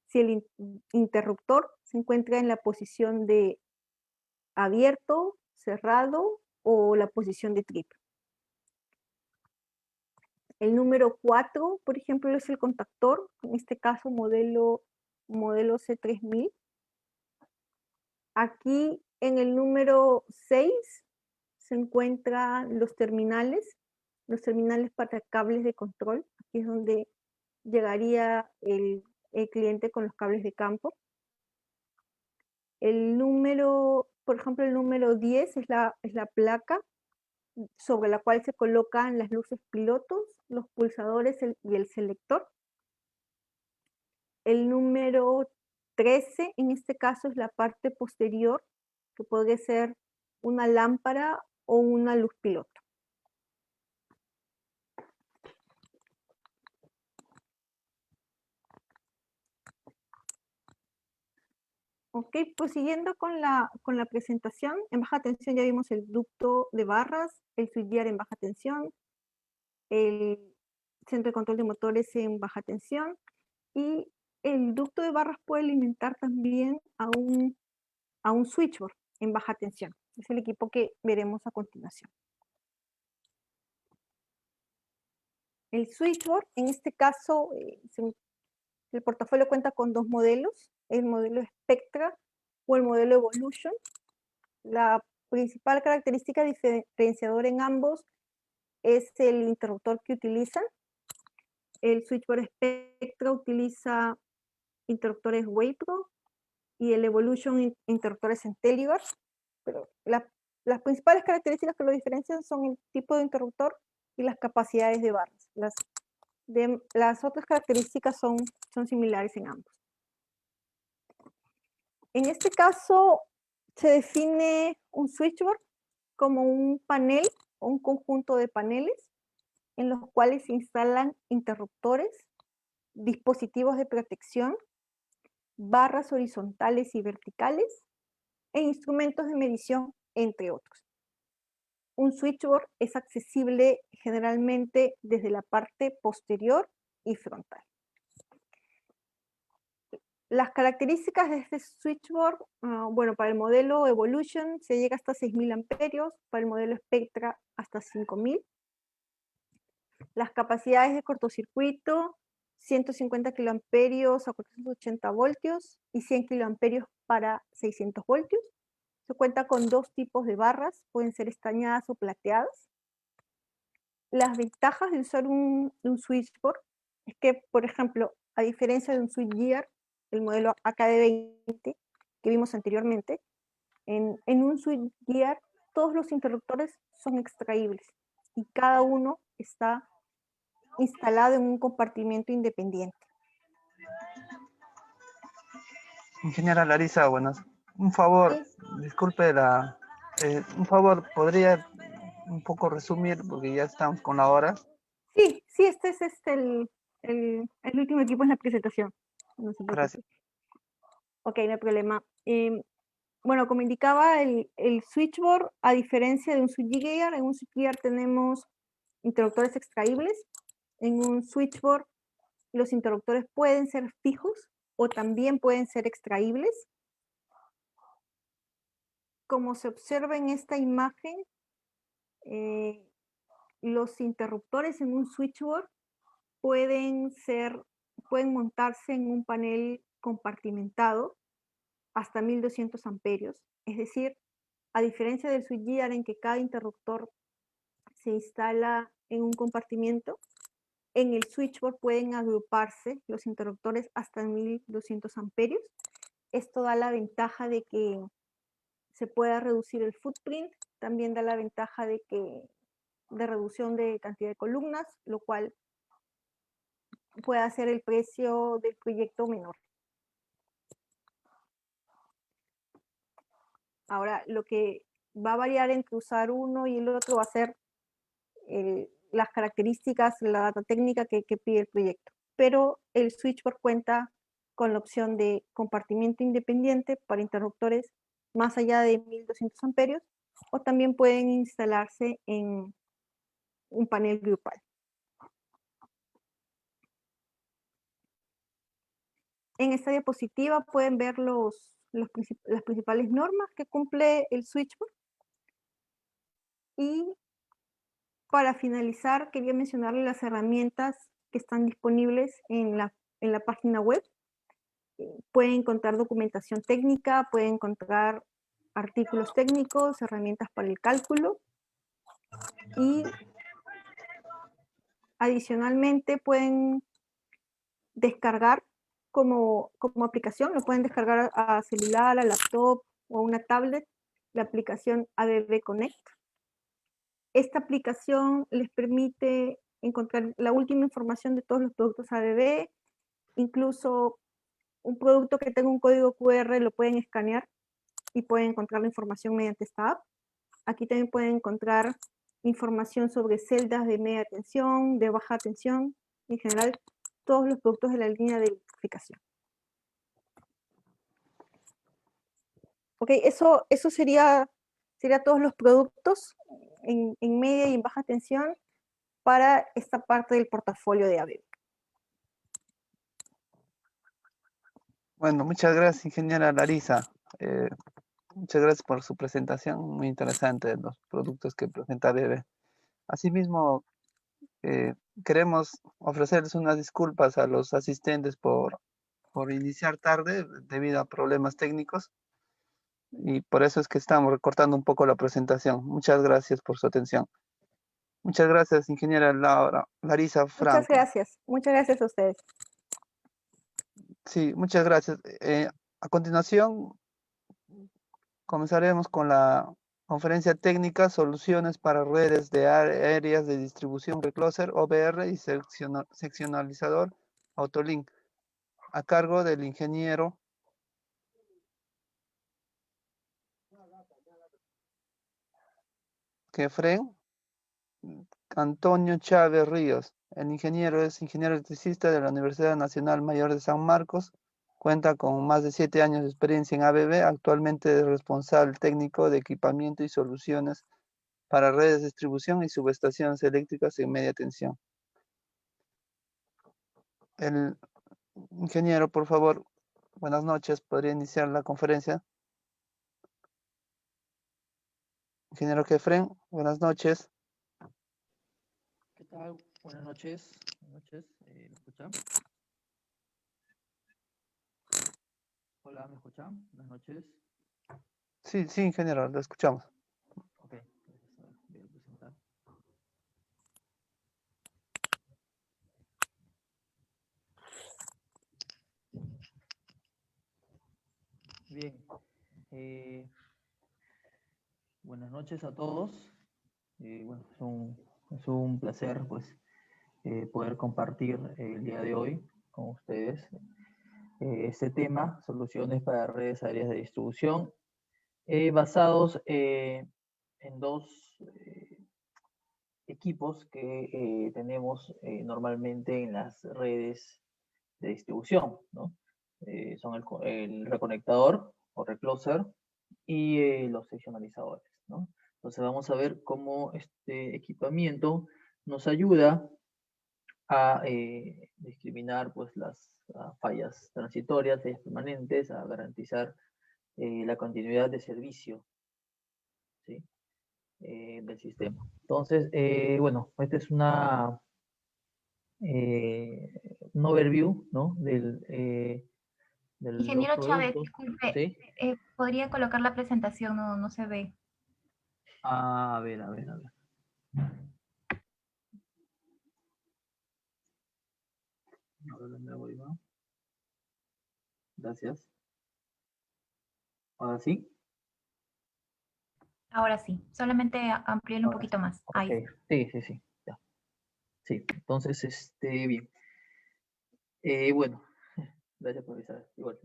si el interruptor se encuentra en la posición de abierto, cerrado o la posición de trip. El número 4, por ejemplo, es el contactor, en este caso modelo C3000. Aquí en el número 6 se encuentran los terminales para cables de control. Aquí es donde llegaría el cliente con los cables de campo. El número, por ejemplo, el número 10 es la placa sobre la cual se colocan las luces pilotos, los pulsadores y el selector. El número 13, en este caso, es la parte posterior, que puede ser una lámpara o una luz piloto. Ok, pues siguiendo con la presentación, en baja tensión ya vimos el ducto de barras, el switchgear en baja tensión, el centro de control de motores en baja tensión, y el ducto de barras puede alimentar también a un switchboard en baja tensión. Es el equipo que veremos a continuación. El switchboard, en este caso, el portafolio cuenta con dos modelos, el modelo Spectra o el modelo Evolution. La principal característica diferenciadora en ambos es el interruptor que utilizan. El switchboard Spectra utiliza interruptores Wipro y el Evolution interruptores Intellibar, pero las principales características que lo diferencian son el tipo de interruptor y las capacidades de barras. Las otras características son similares en ambos. En este caso, se define un switchboard como un panel o un conjunto de paneles en los cuales se instalan interruptores, dispositivos de protección, barras horizontales y verticales e instrumentos de medición, entre otros. Un switchboard es accesible generalmente desde la parte posterior y frontal. Las características de este switchboard, bueno, para el modelo Evolution se llega hasta 6.000 amperios, para el modelo Spectra hasta 5.000. Las capacidades de cortocircuito, 150 kiloamperios a 480 voltios y 100 kiloamperios para 600 voltios. Se cuenta con dos tipos de barras, pueden ser estañadas o plateadas. Las ventajas de usar un switchboard es que, por ejemplo, a diferencia de un switchgear, el modelo AKD20 que vimos anteriormente, en un switchgear todos los interruptores son extraíbles y cada uno está instalado en un compartimento independiente. Ingeniera Larisa, buenas. Un favor, Sí. disculpe un favor, ¿podría un poco resumir? Porque ya estamos con la hora. Sí, este es el último equipo en la presentación. No se preocupe. Gracias. Ok, no hay problema. Bueno, como indicaba, el switchboard, a diferencia de un switchgear, en un switchgear tenemos interruptores extraíbles. En un switchboard, los interruptores pueden ser fijos o también pueden ser extraíbles. Como se observa en esta imagen, los interruptores en un switchboard pueden montarse en un panel compartimentado hasta 1200 amperios. Es decir, a diferencia del switchgear en que cada interruptor se instala en un compartimiento, en el switchboard pueden agruparse los interruptores hasta 1200 amperios. Esto da la ventaja de que se pueda reducir el footprint, también da la ventaja de reducción de cantidad de columnas, lo cual puede hacer el precio del proyecto menor. Ahora, lo que va a variar entre usar uno y el otro va a ser las características, la data técnica que pide el proyecto. Pero el switchboard cuenta con la opción de compartimiento independiente para interruptores más allá de 1200 amperios, o también pueden instalarse en un panel grupal. En esta diapositiva pueden ver las principales normas que cumple el switchboard. Y para finalizar, quería mencionarles las herramientas que están disponibles en la página web. Pueden encontrar documentación técnica, pueden encontrar artículos técnicos, herramientas para el cálculo, y adicionalmente pueden descargar como aplicación, lo pueden descargar a celular, a laptop o a una tablet, la aplicación ABB Connect. Esta aplicación les permite encontrar la última información de todos los productos ABB, incluso un producto que tenga un código QR lo pueden escanear y pueden encontrar la información mediante esta app. Aquí también pueden encontrar información sobre celdas de media tensión, de baja tensión, en general todos los productos de la línea de electrificación. Ok, eso sería todos los productos en media y en baja tensión para esta parte del portafolio de ABB. Bueno, muchas gracias, ingeniera Larisa. Muchas gracias por su presentación, muy interesante los productos que presenta ABB. Asimismo, queremos ofrecerles unas disculpas a los asistentes por iniciar tarde debido a problemas técnicos, y por eso es que estamos recortando un poco la presentación. Muchas gracias por su atención. Muchas gracias, ingeniera Larisa Franco. Muchas gracias a ustedes. Sí, muchas gracias. A continuación, comenzaremos con la conferencia técnica Soluciones para redes de áreas de distribución Recloser, OBR y seccionalizador Autolink, a cargo del ingeniero Kefren Antonio Chávez Ríos. El ingeniero es ingeniero electricista de la Universidad Nacional Mayor de San Marcos. Cuenta con más de 7 años de experiencia en ABB. Actualmente es responsable técnico de equipamiento y soluciones para redes de distribución y subestaciones eléctricas en media tensión. El ingeniero, por favor, buenas noches. ¿Podría iniciar la conferencia? Ingeniero Kefren, buenas noches. ¿Qué tal? Buenas noches. Buenas noches. ¿Me escuchan? Hola, ¿me escuchan? Buenas noches. Sí, sí, ingeniero, lo escuchamos. Ok, voy a presentar. Bien. Buenas noches a todos. Bueno, es un placer, pues, poder compartir el día de hoy con ustedes este tema, soluciones para redes áreas de distribución, basados en dos equipos que tenemos normalmente en las redes de distribución, ¿no? Son el reconectador o recloser y los seccionalizadores, ¿no? Entonces vamos a ver cómo este equipamiento nos ayuda a discriminar pues, las fallas transitorias, fallas permanentes, a garantizar la continuidad de servicio, ¿sí? Del sistema. Entonces, bueno, esta es un overview, ¿no? De los Ingeniero Chávez, productos. disculpe, ¿Sí? ¿podría colocar la presentación? No se ve. A ver, a ver. Ahora me voy, ¿no? Gracias. ¿Ahora sí? Ahora sí, solamente amplíelo un Ahora poquito sí. más. Ok, Ahí está. sí, ya. Sí, entonces, bien. Bueno, gracias por avisar. Igual.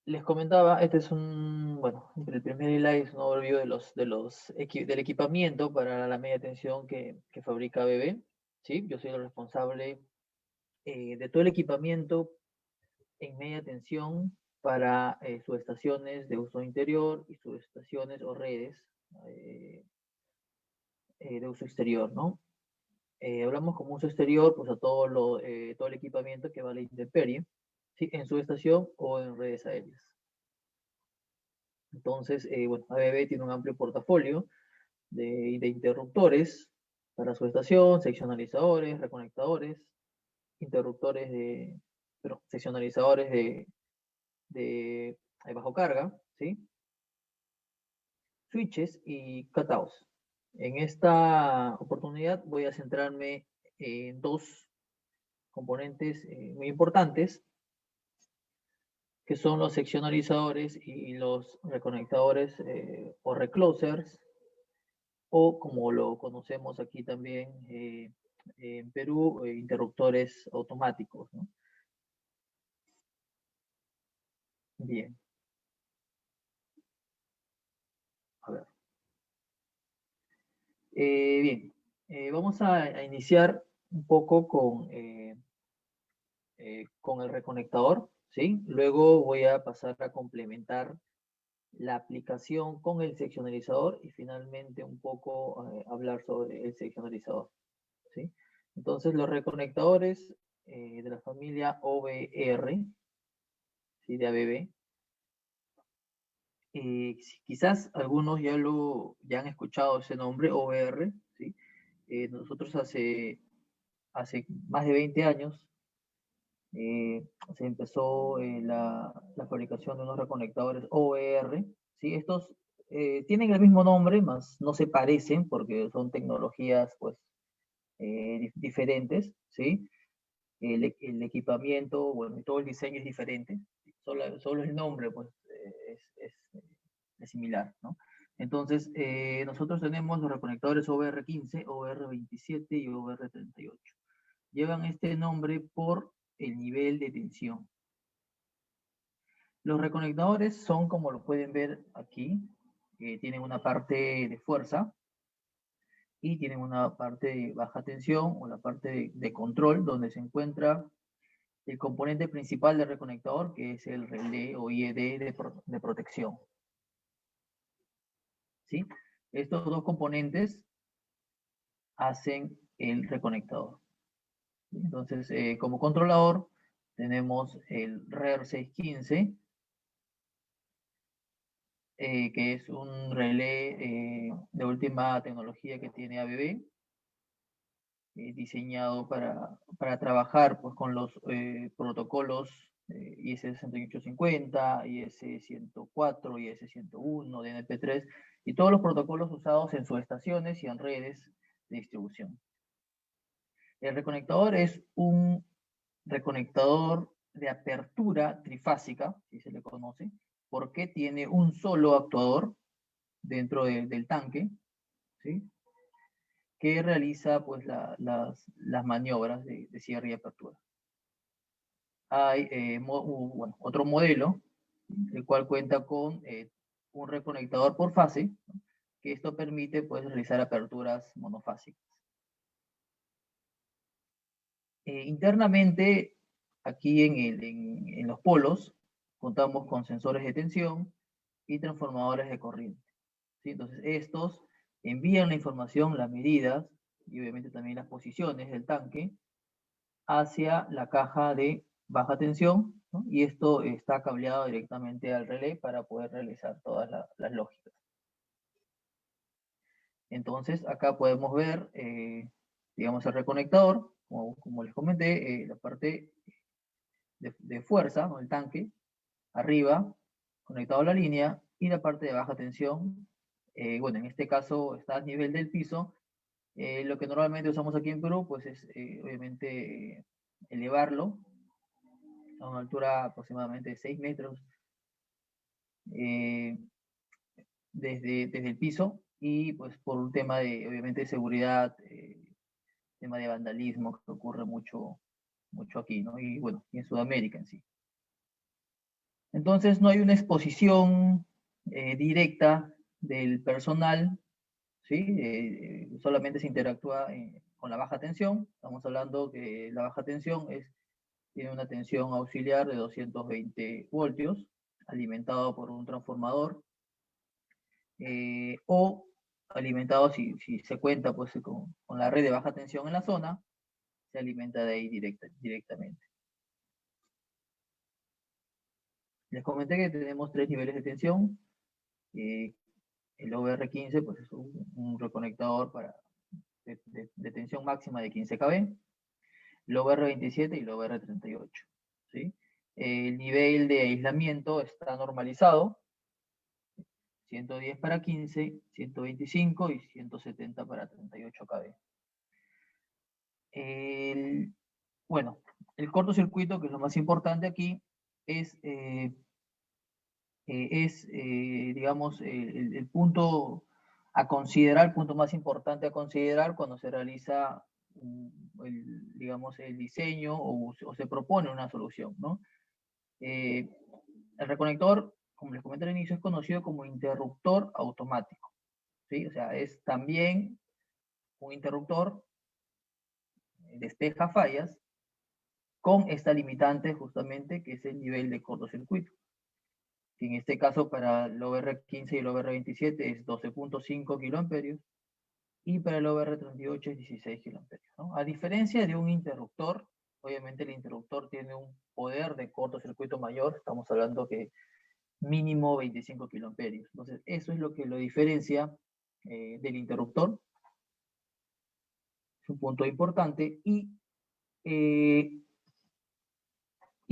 Les comentaba, este es bueno, el primer slide es un overview del equipamiento para la media tensión que fabrica ABB, ¿sí? Yo soy el responsable de todo el equipamiento en media tensión para subestaciones de uso interior y subestaciones o redes de uso exterior, ¿no? Hablamos como uso exterior, pues a todo el equipamiento que va a la intemperie, ¿sí? En subestación o en redes aéreas. Entonces, bueno, ABB tiene un amplio portafolio de interruptores para subestación, seccionalizadores, reconectadores, interruptores seccionalizadores de bajo carga, ¿sí? Switches y cutouts. En esta oportunidad voy a centrarme en dos componentes muy importantes, que son los seccionalizadores y los reconectadores o reclosers, o como lo conocemos aquí también en Perú, interruptores automáticos, ¿no? Bien. A ver. Bien, vamos a iniciar un poco con el reconectador, ¿sí? Luego voy a pasar a complementar la aplicación con el seccionalizador y finalmente un poco hablar sobre el seccionalizador, ¿sí? Entonces los reconectadores de la familia OBR, ¿sí? De ABB, quizás algunos ya han escuchado ese nombre, OBR, ¿sí? Nosotros hace más de 20 años se empezó la fabricación de unos reconectadores OER, ¿sí? Estos tienen el mismo nombre, más no se parecen porque son tecnologías pues diferentes, ¿sí? El equipamiento, bueno, todo el diseño es diferente, solo el nombre pues es similar, ¿no? Entonces, nosotros tenemos los reconectadores OBR15, OBR27 y OBR38. Llevan este nombre por el nivel de tensión. Los reconectadores son, como lo pueden ver aquí, tienen una parte de fuerza y tienen una parte de baja tensión o la parte de control, donde se encuentra el componente principal del reconectador, que es el relé o IED de protección. ¿Sí? Estos dos componentes hacen el reconectador. Entonces, como controlador, tenemos el RER615, que es un relé de última tecnología que tiene ABB, diseñado para trabajar pues, con los protocolos IS6850, IS104, IS101, DNP3, y todos los protocolos usados en subestaciones y en redes de distribución. El reconectador es un reconectador de apertura trifásica, si se le conoce, porque tiene un solo actuador dentro del tanque, ¿sí? Que realiza pues, las maniobras de cierre y apertura. Hay otro modelo, el cual cuenta con un reconectador por fase, ¿no? Que esto permite pues, realizar aperturas monofásicas. Internamente, aquí en los polos, contamos con sensores de tensión y transformadores de corriente, ¿sí? Entonces, estos envían la información, las medidas y obviamente también las posiciones del tanque hacia la caja de baja tensión, ¿no? Y esto está cableado directamente al relé para poder realizar todas las lógicas. Entonces, acá podemos ver, digamos, el reconectador, como les comenté, la parte de fuerza, ¿no? El tanque, arriba, conectado a la línea, y la parte de baja tensión, bueno, en este caso está a nivel del piso. Lo que normalmente usamos aquí en Perú, pues es obviamente elevarlo a una altura aproximadamente de 6 metros desde el piso, y pues por un tema de, obviamente, de seguridad, tema de vandalismo que ocurre mucho aquí, ¿no? Y bueno, y en Sudamérica en sí. Entonces no hay una exposición directa del personal, ¿sí? Solamente se interactúa con la baja tensión. Estamos hablando que la baja tensión tiene una tensión auxiliar de 220 voltios, alimentado por un transformador, o alimentado, si se cuenta pues, con la red de baja tensión en la zona, se alimenta de ahí directamente. Les comenté que tenemos 3 niveles de tensión. El OBR15 pues, es un reconectador de tensión máxima de 15 kV. El OBR27 y el OBR38. ¿Sí? El nivel de aislamiento está normalizado. 110 para 15, 125 y 170 para 38 kV. Bueno, el cortocircuito, que es lo más importante aquí, es digamos, el punto a considerar, el punto más importante a considerar cuando se realiza, digamos, el diseño o se propone una solución, ¿no? El reconector, como les comenté al inicio, es conocido como interruptor automático, ¿sí? O sea, es también un interruptor, despeja fallas, con esta limitante justamente, que es el nivel de cortocircuito, que en este caso para el OBR15 y el OBR27 es 12.5 kiloamperios, y para el OBR38 es 16 kiloamperios, ¿no? A diferencia de un interruptor, obviamente el interruptor tiene un poder de cortocircuito mayor, estamos hablando que mínimo 25 kiloamperios. Entonces, eso es lo que lo diferencia del interruptor. Es un punto importante. Y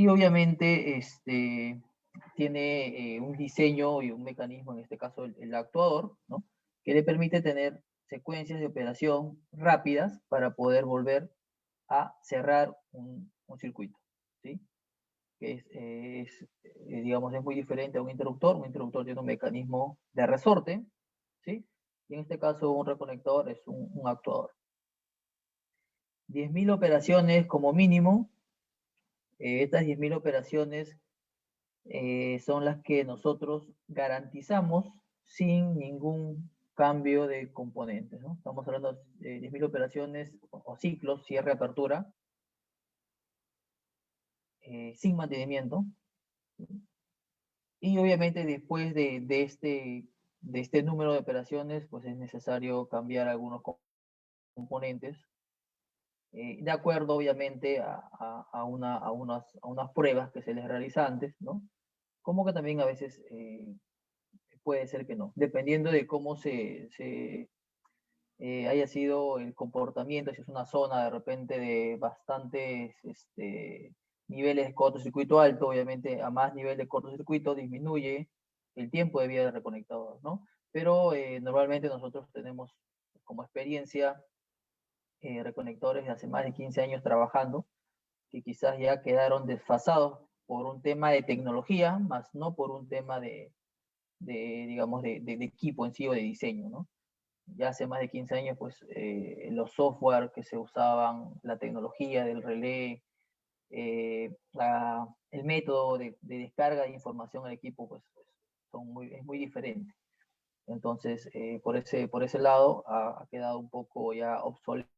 obviamente tiene un diseño y un mecanismo, en este caso el actuador, ¿no? Que le permite tener secuencias de operación rápidas para poder volver a cerrar un circuito, ¿sí? Que digamos, es muy diferente a un interruptor. Un interruptor tiene un mecanismo de resorte, ¿sí? Y en este caso un reconector es un actuador. 10.000 operaciones como mínimo. Estas 10.000 operaciones son las que nosotros garantizamos sin ningún cambio de componentes, ¿no? Estamos hablando de 10.000 operaciones o ciclos, cierre, apertura, sin mantenimiento. Y obviamente después de este número de operaciones, pues es necesario cambiar algunos componentes, de acuerdo obviamente a unas pruebas que se les realiza antes, ¿no? Como que también a veces puede ser que no, dependiendo de cómo haya sido el comportamiento, si es una zona de repente de bastantes niveles de cortocircuito alto, obviamente a más nivel de cortocircuito disminuye el tiempo de vida del reconectador, ¿no? Pero normalmente nosotros tenemos como experiencia reconectores de hace más de 15 años trabajando, que quizás ya quedaron desfasados por un tema de tecnología, más no por un tema digamos, de equipo en sí o de diseño, ¿no? Ya hace más de 15 años, pues, los software que se usaban, la tecnología del relé, el método de descarga de información al equipo, pues, es muy diferente. Entonces, por ese lado, ha quedado un poco ya obsoleto,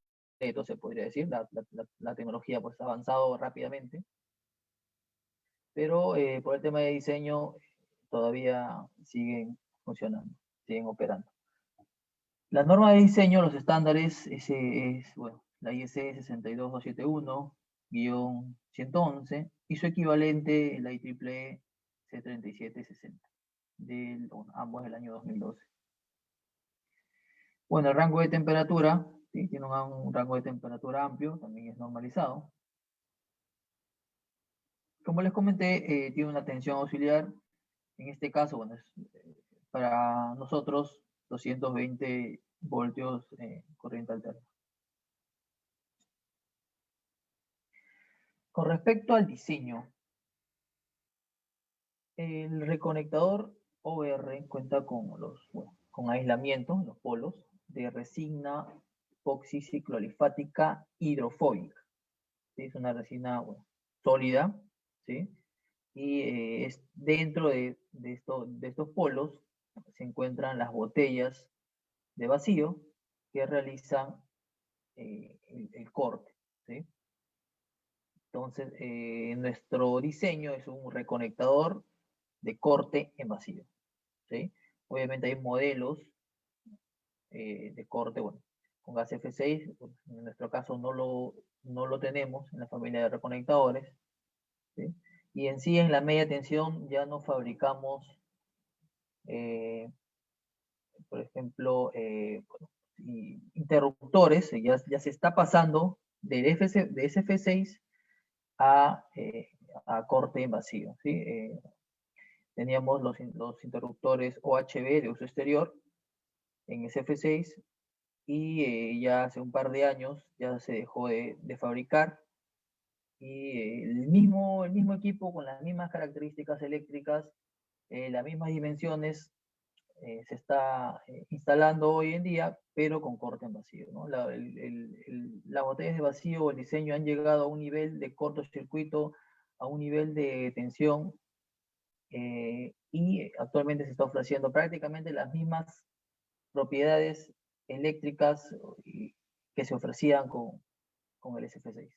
se podría decir. La tecnología, pues, ha avanzado rápidamente. Pero por el tema de diseño, todavía siguen funcionando, siguen operando. La norma de diseño, los estándares, bueno, la IEC 62271-111 y su equivalente, la IEEE C3760, ambos del año 2012. Bueno, el rango de temperatura, ¿sí? Tiene un rango de temperatura amplio, también es normalizado. Como les comenté, tiene una tensión auxiliar. En este caso, bueno, para nosotros 220 voltios corriente alterna. Con respecto al diseño, el reconectador OBR cuenta con aislamiento, los polos, de resina epoxicicloalifática hidrofóbica. ¿Sí? Es una resina sólida, ¿sí? Y dentro de estos polos se encuentran las botellas de vacío que realizan el corte, ¿sí? Entonces, nuestro diseño es un reconectador de corte en vacío, ¿sí? Obviamente hay modelos de corte, bueno, con gas F6, en nuestro caso no lo tenemos en la familia de reconectadores, ¿sí? Y en sí, en la media tensión ya no fabricamos, por ejemplo, interruptores, ya se está pasando de SF6 a corte en vacío, ¿sí? Teníamos los interruptores OHB de uso exterior en SF6 y ya hace un par de años ya se dejó de fabricar y el mismo equipo con las mismas características eléctricas, las mismas dimensiones, se está instalando hoy en día, pero con corte en vacío, ¿no? Las botellas de vacío o el diseño han llegado a un nivel de cortocircuito, a un nivel de tensión, y actualmente se está ofreciendo prácticamente las mismas propiedades eléctricas que se ofrecían con el SF6.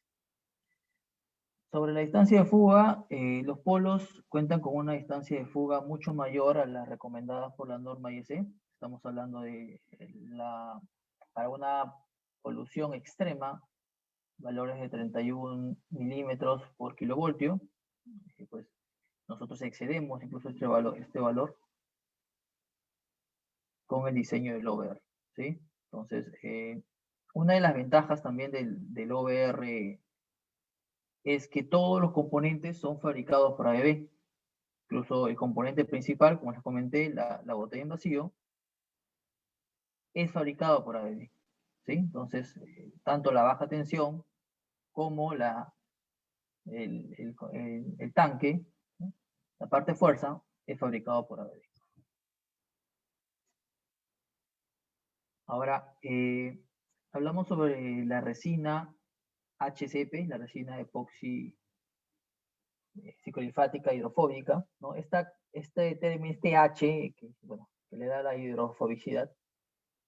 Sobre la distancia de fuga, los polos cuentan con una distancia de fuga mucho mayor a las recomendadas por la norma IEC. Estamos hablando de para una polución extrema, valores de 31 milímetros por kilovoltio. Pues nosotros excedemos incluso este valor con el diseño del OVR, ¿sí? Entonces, una de las ventajas también del OVR es que todos los componentes son fabricados por ABB. Incluso el componente principal, como les comenté, la botella en vacío, es fabricado por ABB, ¿sí? Entonces, tanto la baja tensión como el tanque, ¿no? La parte fuerza, es fabricado por ABB. Ahora, hablamos sobre la resina HCP, la resina epoxi ciclorifática hidrofóbica, ¿no? Este término, este H, que le da la hidrofobicidad,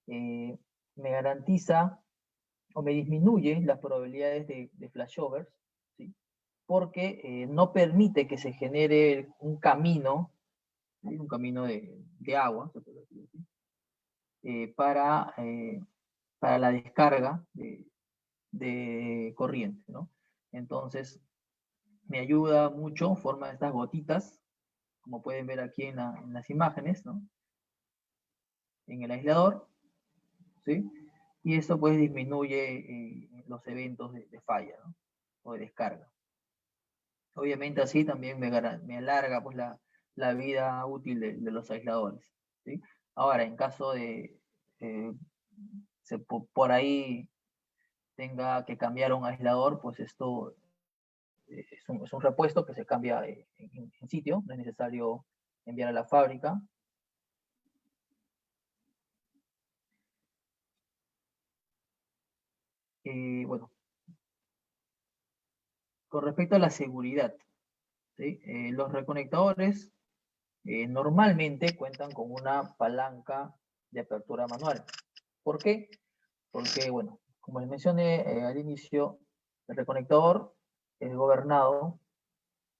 me garantiza o me disminuye las probabilidades de flashovers, ¿sí? Porque no permite que se genere un camino, ¿sí? Un camino de agua, se puede decir así, para la descarga de corriente, ¿no? Entonces, me ayuda mucho, forma estas gotitas, como pueden ver aquí en las imágenes, ¿no? En el aislador, ¿sí? Y eso pues disminuye los eventos de falla, ¿no? O de descarga. Obviamente así también me alarga pues la vida útil de los aisladores, ¿sí? Ahora, en caso de por ahí tenga que cambiar un aislador, pues esto es un repuesto que se cambia en sitio, no es necesario enviar a la fábrica. Bueno, con respecto a la seguridad, ¿sí? Los reconectores normalmente cuentan con una palanca de apertura manual. ¿Por qué? Porque, bueno, como les mencioné al inicio, el reconectador es gobernado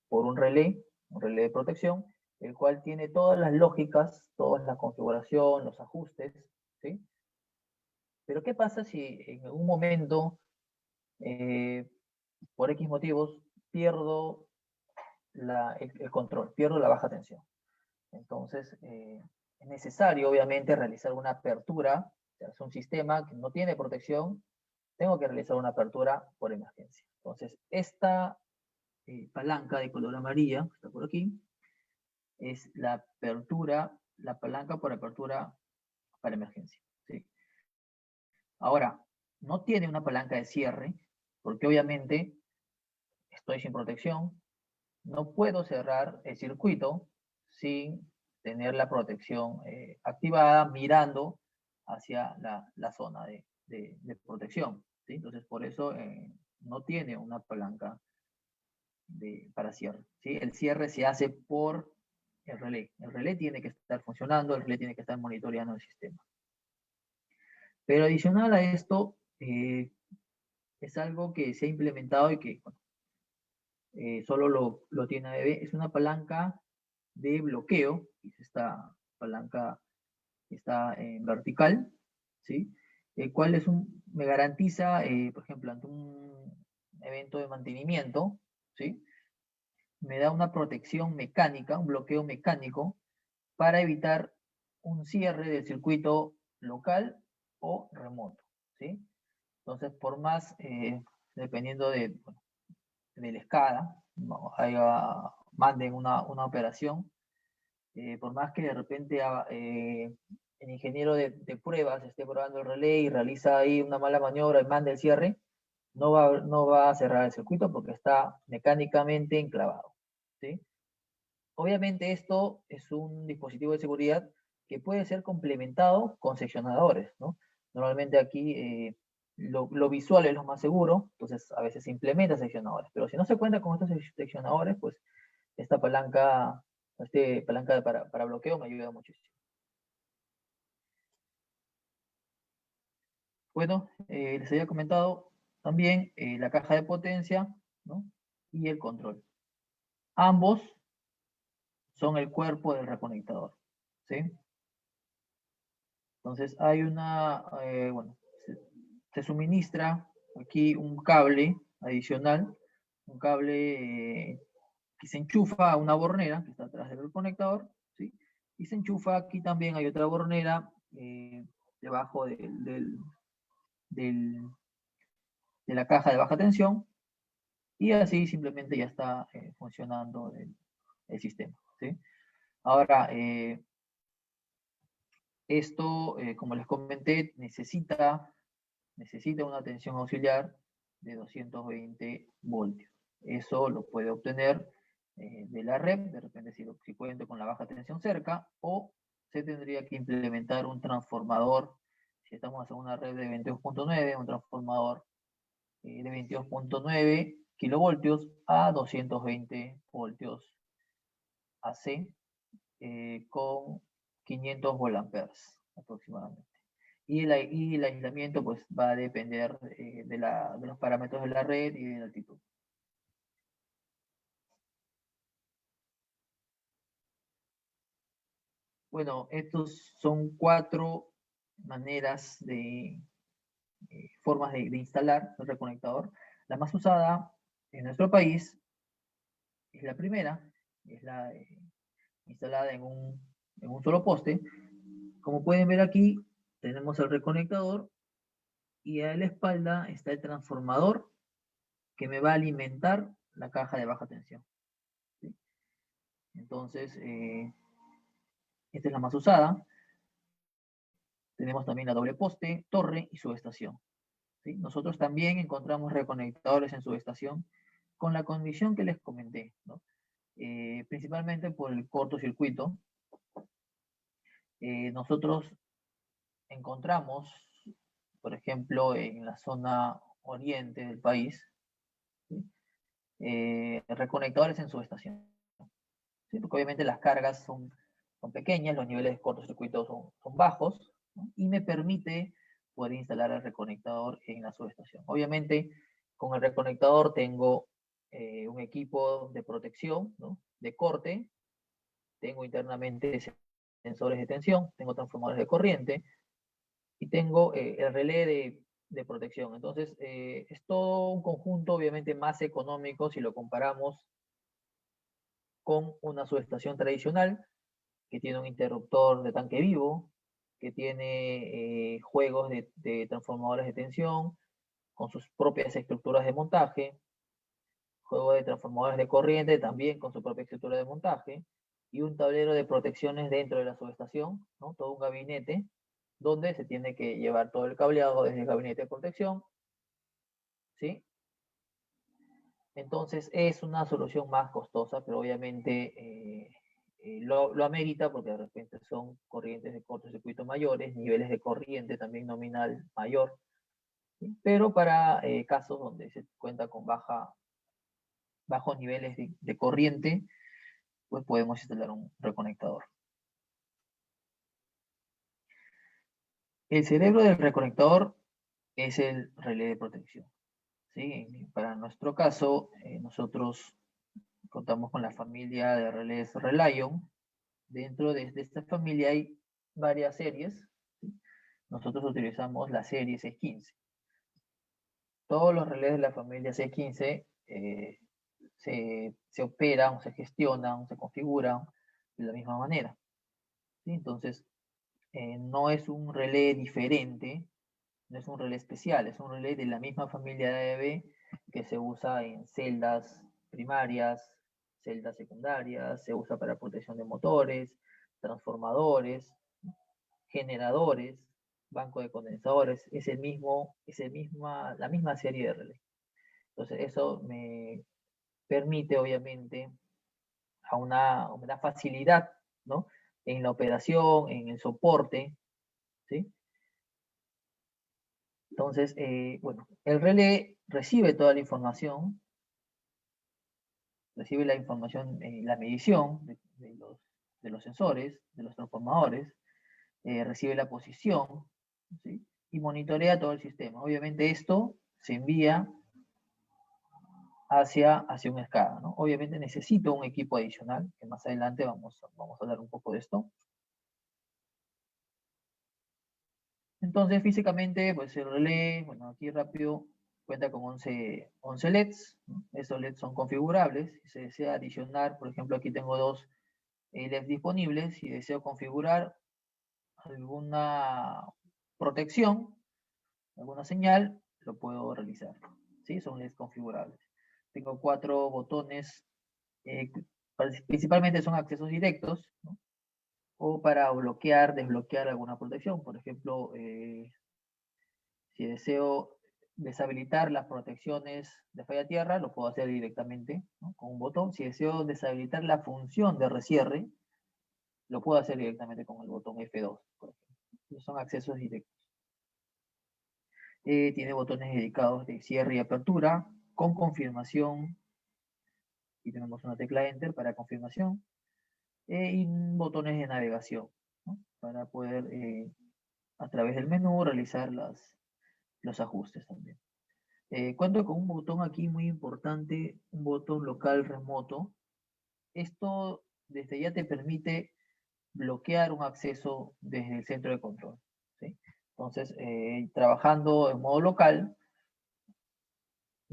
por un relé de protección, el cual tiene todas las lógicas, toda la configuración, los ajustes, ¿sí? Pero ¿qué pasa si en algún momento, por X motivos, pierdo el control, pierdo la baja tensión? Entonces, es necesario, obviamente, realizar una apertura. O sea, es un sistema que no tiene protección, tengo que realizar una apertura por emergencia. Entonces, esta palanca de color amarilla, que está por aquí, es la apertura, la palanca por apertura para emergencia, ¿sí? Ahora, no tiene una palanca de cierre, porque obviamente estoy sin protección, no puedo cerrar el circuito sin tener la protección activada, mirando hacia la zona de protección, ¿sí? Entonces, por eso no tiene una palanca para cierre, ¿sí? El cierre se hace por el relé. El relé tiene que estar funcionando, el relé tiene que estar monitoreando el sistema. Pero adicional a esto, es algo que se ha implementado y que bueno, solo lo tiene ABB. Es una palanca de bloqueo, esta palanca está en vertical, ¿sí? El cual me garantiza, por ejemplo, ante un evento de mantenimiento, ¿sí? Me da una protección mecánica, un bloqueo mecánico, para evitar un cierre del circuito local o remoto, ¿sí? Entonces, por más, dependiendo bueno, de la escala, ¿no? Manden una operación, por más que de repente el ingeniero de pruebas esté probando el relé y realiza ahí una mala maniobra y manda el cierre, no va a cerrar el circuito porque está mecánicamente enclavado, ¿sí? Obviamente esto es un dispositivo de seguridad que puede ser complementado con seccionadores, ¿no? Normalmente aquí lo visual es lo más seguro, entonces a veces se implementa seccionadores, pero si no se cuenta con estos seccionadores, pues esta palanca para bloqueo me ayuda muchísimo. Bueno, les había comentado también la caja de potencia, ¿no? Y el control. Ambos son el cuerpo del reconectador, ¿sí? Entonces hay bueno, se suministra aquí un cable adicional, un cable que se enchufa a una bornera que está atrás del conectador, ¿sí? Y se enchufa aquí también, hay otra bornera debajo de la caja de baja tensión, y así simplemente ya está funcionando el sistema, ¿sí? Ahora, esto, como les comenté, necesita una tensión auxiliar de 220 voltios. Eso lo puede obtener de la red, de repente si cuento con la baja tensión cerca, o se tendría que implementar un transformador, si estamos en una red de 22.9, un transformador de 22.9 kilovoltios a 220 voltios AC con 500 volamperes aproximadamente. Y el aislamiento pues va a depender de los parámetros de la red y de la altitud. Bueno, estos son 4 maneras formas de instalar el reconectador. La más usada en nuestro país es la primera, es la instalada en un solo poste. Como pueden ver aquí, tenemos el reconectador y a la espalda está el transformador que me va a alimentar la caja de baja tensión, ¿sí? Entonces, esta es la más usada. Tenemos también la doble poste, torre y subestación, ¿sí? Nosotros también encontramos reconectadores en subestación con la condición que les comenté, ¿no? Principalmente por el cortocircuito. Nosotros encontramos, por ejemplo, en la zona oriente del país, ¿sí? Reconectadores en subestación, ¿sí? Porque obviamente las cargas son pequeñas, los niveles de cortocircuito son bajos, ¿no? Y me permite poder instalar el reconectador en la subestación. Obviamente, con el reconectador tengo un equipo de protección, ¿no? De corte, tengo internamente sensores de tensión, tengo transformadores de corriente y tengo el relé de protección. Entonces, es todo un conjunto obviamente más económico si lo comparamos con una subestación tradicional que tiene un interruptor de tanque vivo, que tiene juegos de transformadores de tensión con sus propias estructuras de montaje, juego de transformadores de corriente también con su propia estructura de montaje, y un tablero de protecciones dentro de la subestación, ¿no? Todo un gabinete donde se tiene que llevar todo el cableado desde el gabinete de protección, ¿sí? Entonces es una solución más costosa, pero obviamente lo amerita porque de repente son corrientes de cortocircuito mayores, niveles de corriente también nominal mayor, ¿sí? Pero para casos donde se cuenta con bajos niveles de corriente, pues podemos instalar un reconectador. El cerebro del reconectador es el relé de protección. ¿sí? Para nuestro caso, nosotros contamos con la familia de relés Relion. Dentro de esta familia hay varias series, ¿sí? Nosotros utilizamos la serie C15. Todos los relés de la familia C15 se operan, se gestionan, se configuran de la misma manera, ¿sí? Entonces, no es un relé diferente, no es un relé especial, es un relé de la misma familia de AEB que se usa en celdas primarias, celdas secundarias, se usa para protección de motores, transformadores, generadores, banco de condensadores, la misma serie de relé. Entonces, eso me permite, obviamente, a una facilidad, ¿no? En la operación, en el soporte, ¿sí? Entonces, bueno, el relé recibe toda la información, recibe la información, la medición de los sensores, de los transformadores, recibe la posición, ¿sí? Y monitorea todo el sistema. Obviamente esto se envía hacia un SCADA, ¿no? Obviamente necesito un equipo adicional, que más adelante vamos a hablar un poco de esto. Entonces, físicamente, pues el relé, bueno, aquí rápido, cuenta con 11 LEDs, ¿no? Esos LEDs son configurables. Si se desea adicionar, por ejemplo, aquí tengo dos LEDs disponibles. Si deseo configurar alguna protección, alguna señal, lo puedo realizar, ¿sí? Son LEDs configurables. Tengo 4 botones, principalmente son accesos directos, ¿no? O para bloquear, desbloquear alguna protección. Por ejemplo, si deseo deshabilitar las protecciones de falla tierra, lo puedo hacer directamente, ¿no? Con un botón. Si deseo deshabilitar la función de recierre, lo puedo hacer directamente con el botón F2, por ejemplo. Son accesos directos. Tiene botones dedicados de cierre y apertura, con confirmación, y tenemos una tecla Enter para confirmación, y botones de navegación, ¿no? Para poder, a través del menú, realizar los ajustes también. Cuento con un botón aquí muy importante, un botón local remoto. Esto desde ya te permite bloquear un acceso desde el centro de control, ¿sí? Entonces, trabajando en modo local,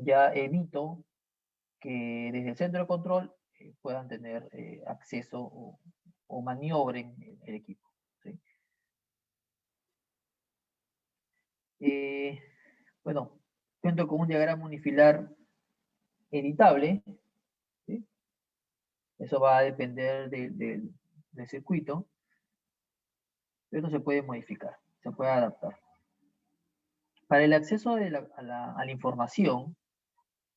ya evito que desde el centro de control puedan tener acceso o maniobren el equipo, ¿sí? Bueno, cuento con un diagrama unifilar editable, ¿sí? Eso va a depender del circuito, pero se puede modificar, se puede adaptar. Para el acceso a la información,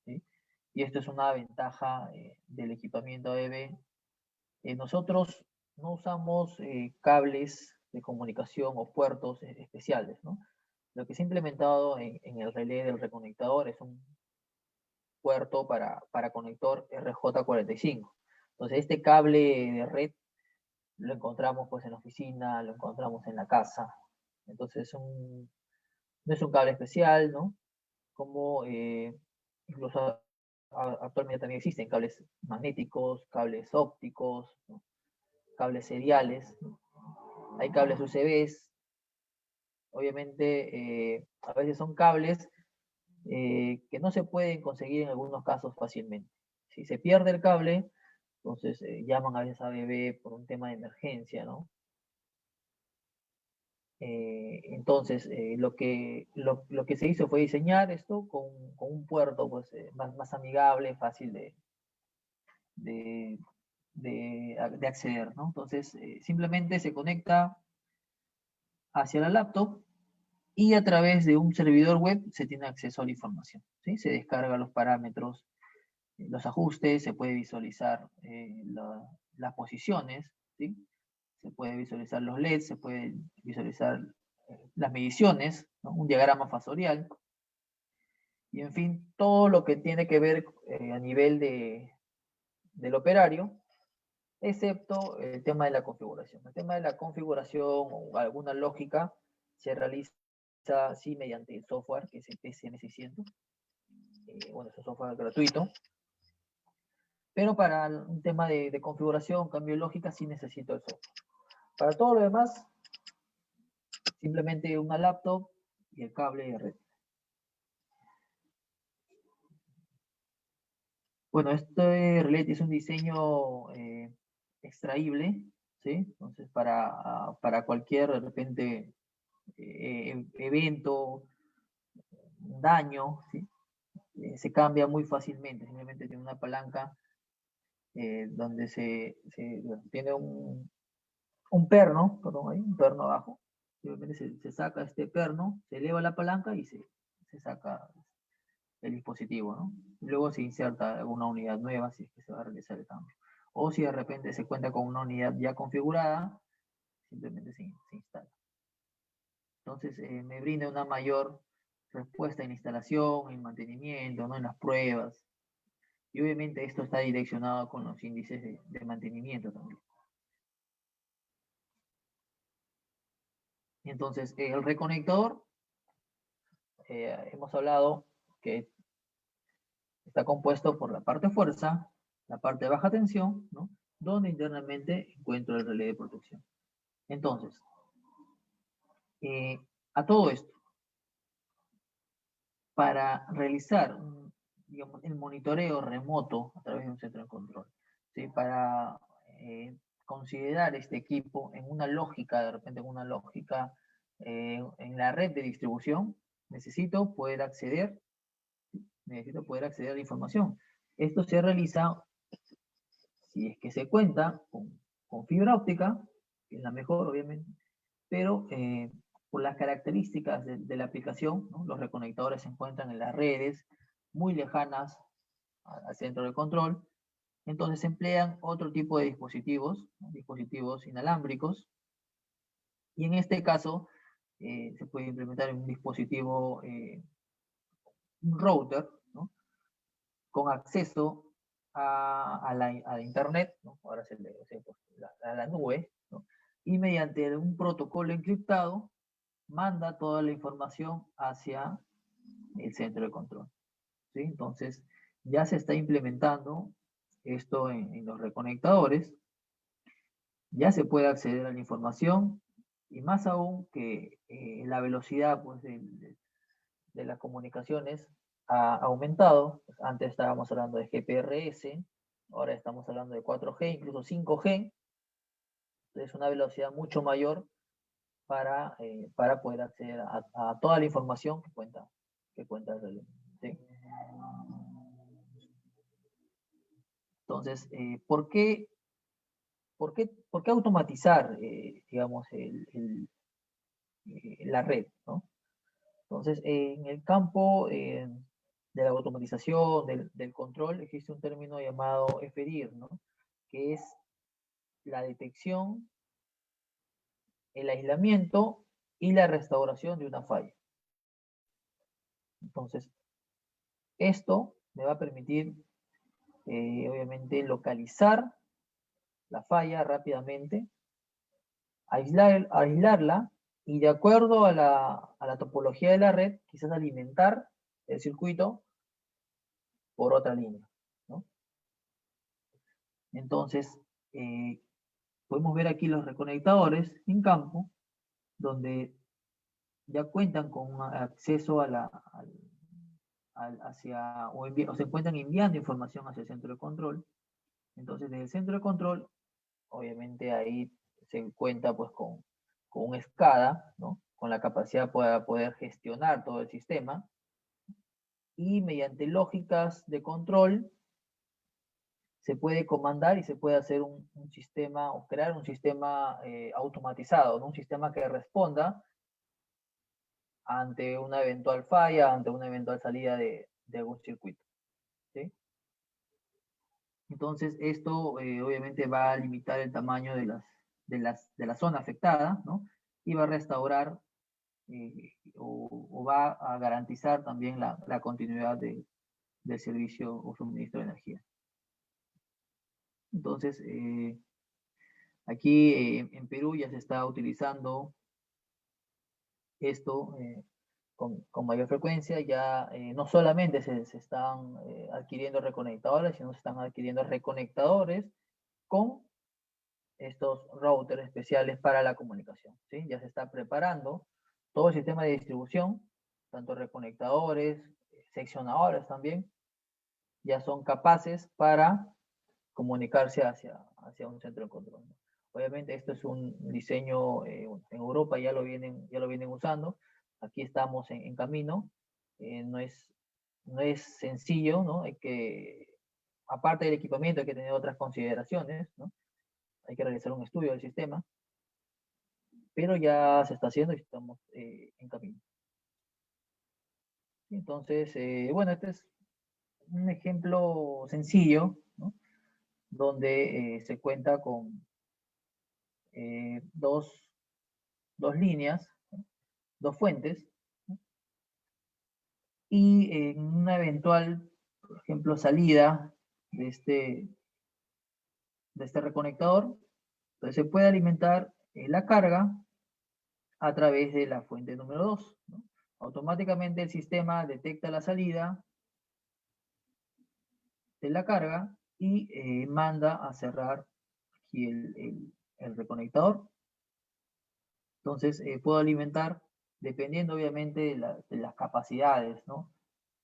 ¿sí? Y esto es una ventaja del equipamiento AEB, nosotros no usamos cables de comunicación o puertos especiales, ¿no? Lo que se ha implementado en el relé del reconectador es un puerto para conector RJ45. Entonces, este cable de red lo encontramos pues en la oficina, lo encontramos en la casa. Entonces, no es un cable especial, ¿no? Como incluso actualmente también existen cables magnéticos, cables ópticos, ¿no? Cables seriales, ¿no? Hay cables UCBs. Obviamente, a veces son cables que no se pueden conseguir en algunos casos fácilmente. Si se pierde el cable, entonces llaman a veces a ABB por un tema de emergencia, ¿no? Entonces, lo que se hizo fue diseñar esto con un puerto pues, más amigable, fácil de acceder, ¿no? Entonces, simplemente se conecta hacia la laptop y a través de un servidor web se tiene acceso a la información, ¿sí? Se descargan los parámetros, los ajustes, se puede visualizar las posiciones, ¿sí? Se puede visualizar los LEDs, se puede visualizar las mediciones, ¿no? Un diagrama fasorial, y en fin, todo lo que tiene que ver a nivel del operario, excepto el tema de la configuración. El tema de la configuración o alguna lógica se realiza sí mediante el software, que es el PCM600, bueno, es un software gratuito. Pero para un tema de configuración, cambio de lógica, sí necesito el software. Para todo lo demás, simplemente una laptop y el cable de red. Bueno, este relé es un diseño extraíble, ¿sí? Entonces, para cualquier, de repente, evento, daño, ¿sí? Se cambia muy fácilmente. Simplemente tiene una palanca donde bueno, tiene un perno, perdón, ahí, un perno abajo. Simplemente se saca este perno, se eleva la palanca y se saca el dispositivo, ¿no? Y luego se inserta una unidad nueva si es que se va a realizar el cambio. O si de repente se cuenta con una unidad ya configurada, simplemente se instala. Entonces me brinda una mayor respuesta en instalación, en mantenimiento, ¿no? En las pruebas. Y obviamente esto está direccionado con los índices de mantenimiento también. Entonces, el reconectador, hemos hablado que está compuesto por la parte fuerza, la parte de baja tensión, ¿no? Donde internamente encuentro el relé de protección. Entonces, a todo esto, para realizar digamos, el monitoreo remoto a través de un centro de control, ¿sí? Para considerar este equipo en una lógica, de repente en una lógica en la red de distribución, necesito poder acceder a la información. Esto se realiza si es que se cuenta con fibra óptica, que es la mejor obviamente, pero por las características de la aplicación, ¿no? Los reconectadores se encuentran en las redes muy lejanas al centro de control, entonces se emplean otro tipo de dispositivos, ¿no? Dispositivos inalámbricos, y en este caso se puede implementar en un dispositivo, un router, ¿no? Con acceso a la internet, ¿no? Ahora a la nube, ¿no? Y mediante un protocolo encriptado manda toda la información hacia el centro de control, ¿sí? Entonces ya se está implementando esto en los reconectadores, ya se puede acceder a la información y más aún que la velocidad pues, de las comunicaciones ha aumentado. Antes estábamos hablando de GPRS, ahora estamos hablando de 4G, incluso 5G. Es una velocidad mucho mayor para poder acceder a toda la información que cuenta el relé, ¿sí? Entonces, ¿por qué automatizar, digamos, la red, ¿no? Entonces, en el campo de la automatización, del control, existe un término llamado FDIR, ¿no? Que es la detección, el aislamiento y la restauración de una falla. Entonces, esto me va a permitir, obviamente, localizar la falla rápidamente, aislarla y de acuerdo a la topología de la red, quizás alimentar el circuito por otra línea, ¿no? Entonces, podemos ver aquí los reconectadores en campo, donde ya cuentan con un acceso o se encuentran enviando información hacia el centro de control. Entonces, desde el centro de control, obviamente ahí se cuenta pues con un SCADA, ¿no? Con la capacidad para poder gestionar todo el sistema, y mediante lógicas de control se puede comandar y se puede hacer un sistema o crear un sistema automatizado, ¿no? Un sistema que responda ante una eventual falla, ante una eventual salida de algún circuito, ¿sí? Entonces esto obviamente va a limitar el tamaño de la zona afectada, ¿no? Y va a restaurar o va a garantizar también la continuidad del servicio o suministro de energía. Entonces, aquí en Perú ya se está utilizando esto con mayor frecuencia, ya no solamente se están adquiriendo reconectadores, sino se están adquiriendo reconectadores con estos routers especiales para la comunicación, ¿sí? Ya se está preparando todo el sistema de distribución, tanto reconectadores, seccionadores también, ya son capaces para comunicarse hacia un centro de control. Obviamente esto es un diseño, en Europa ya lo vienen usando, aquí estamos en camino, no es sencillo, ¿no? Hay que, aparte del equipamiento, hay que tener otras consideraciones, ¿no? Hay que realizar un estudio del sistema, pero ya se está haciendo y estamos en camino. Entonces, bueno, este es un ejemplo sencillo, ¿no? Donde se cuenta con dos líneas, ¿no? Dos fuentes, ¿no? Y en una eventual, por ejemplo, salida de este reconectador, pues se puede alimentar la carga a través de la fuente número 2, ¿no? Automáticamente el sistema detecta la salida de la carga y manda a cerrar aquí el reconectador. Entonces puedo alimentar, dependiendo obviamente de las capacidades, ¿no?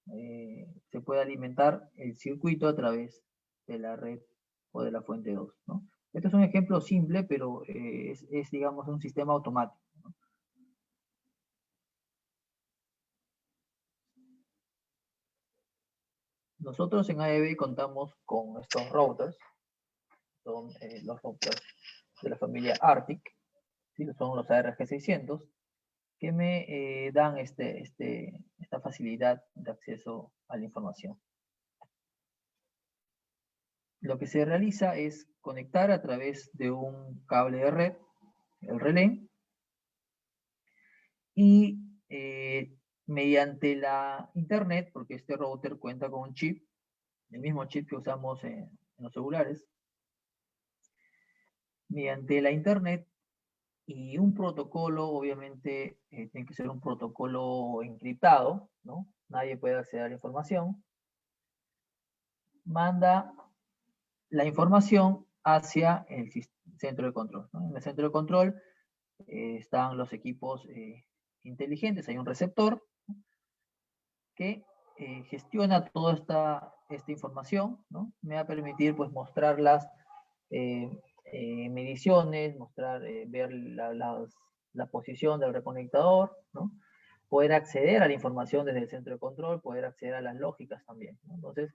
Se puede alimentar el circuito a través de la red o de la fuente 2, ¿no? Este es un ejemplo simple, pero es digamos, un sistema automático, ¿no? Nosotros en AEB contamos con estos routers, son los routers de la familia Arctic, ¿sí? Son los ARG600, que me dan esta facilidad de acceso a la información. Lo que se realiza es conectar a través de un cable de red, el relé, y mediante la internet, porque este router cuenta con un chip, el mismo chip que usamos en los celulares, mediante la internet y un protocolo, obviamente tiene que ser un protocolo encriptado, ¿no? Nadie puede acceder a la información, manda la información hacia el centro de control, ¿no? En el centro de control están los equipos inteligentes, hay un receptor, ¿no? Que gestiona toda esta información, ¿no? Me va a permitir pues mostrar las mediciones, ver la posición del reconectador, ¿no? Poder acceder a la información desde el centro de control, poder acceder a las lógicas también, ¿no? Entonces,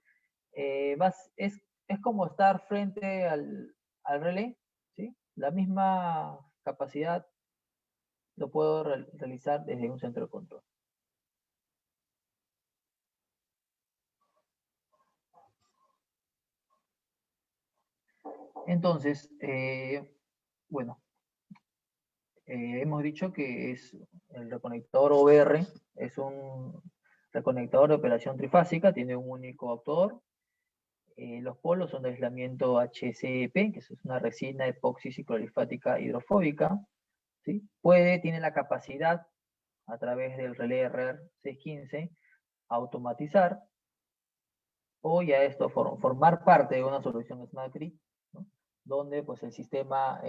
es como estar frente al relé, ¿sí? La misma capacidad lo puedo realizar desde un centro de control. Entonces, bueno, hemos dicho que es el reconectador OBR, es un reconectador de operación trifásica, tiene un único actuador. Los polos son de aislamiento HCEP, que es una resina epoxi cicloalifática hidrofóbica, ¿sí? Tiene la capacidad, a través del relé RR615, automatizar o ya esto formar parte de una solución Smart Grid, ¿no? Donde pues el sistema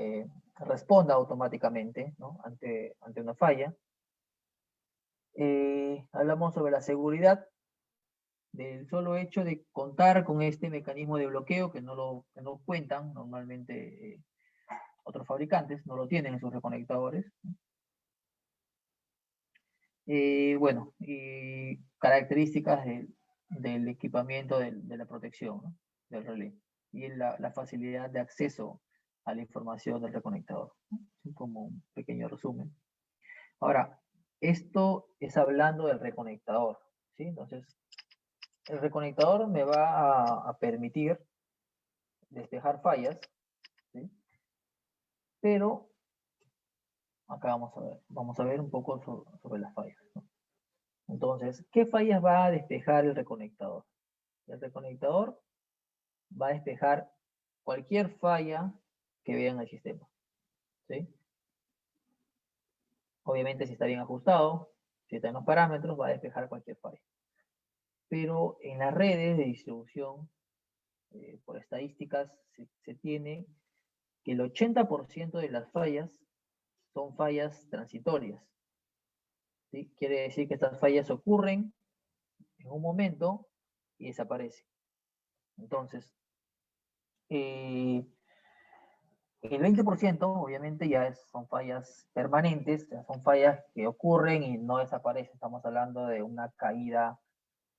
responda automáticamente, ¿no? ante una falla. Hablamos sobre la seguridad del solo hecho de contar con este mecanismo de bloqueo que no cuentan normalmente otros fabricantes, no lo tienen en sus reconectadores. Bueno, y características del equipamiento de la protección, ¿no? Del relé y la facilidad de acceso a la información del reconectador, ¿no? Como un pequeño resumen. Ahora, esto es hablando del reconectador, ¿sí? Entonces, el reconectador me va a permitir despejar fallas, ¿sí? Pero acá vamos a ver un poco sobre las fallas, ¿no? Entonces, ¿qué fallas va a despejar el reconectador? El reconectador va a despejar cualquier falla que vea en el sistema, ¿sí? Obviamente si está bien ajustado, si están los parámetros, va a despejar cualquier falla. Pero en las redes de distribución, por estadísticas, se tiene que el 80% de las fallas son fallas transitorias. ¿Sí? Quiere decir que estas fallas ocurren en un momento y desaparecen. Entonces, el 20% obviamente son fallas permanentes, son fallas que ocurren y no desaparecen. Estamos hablando de una caída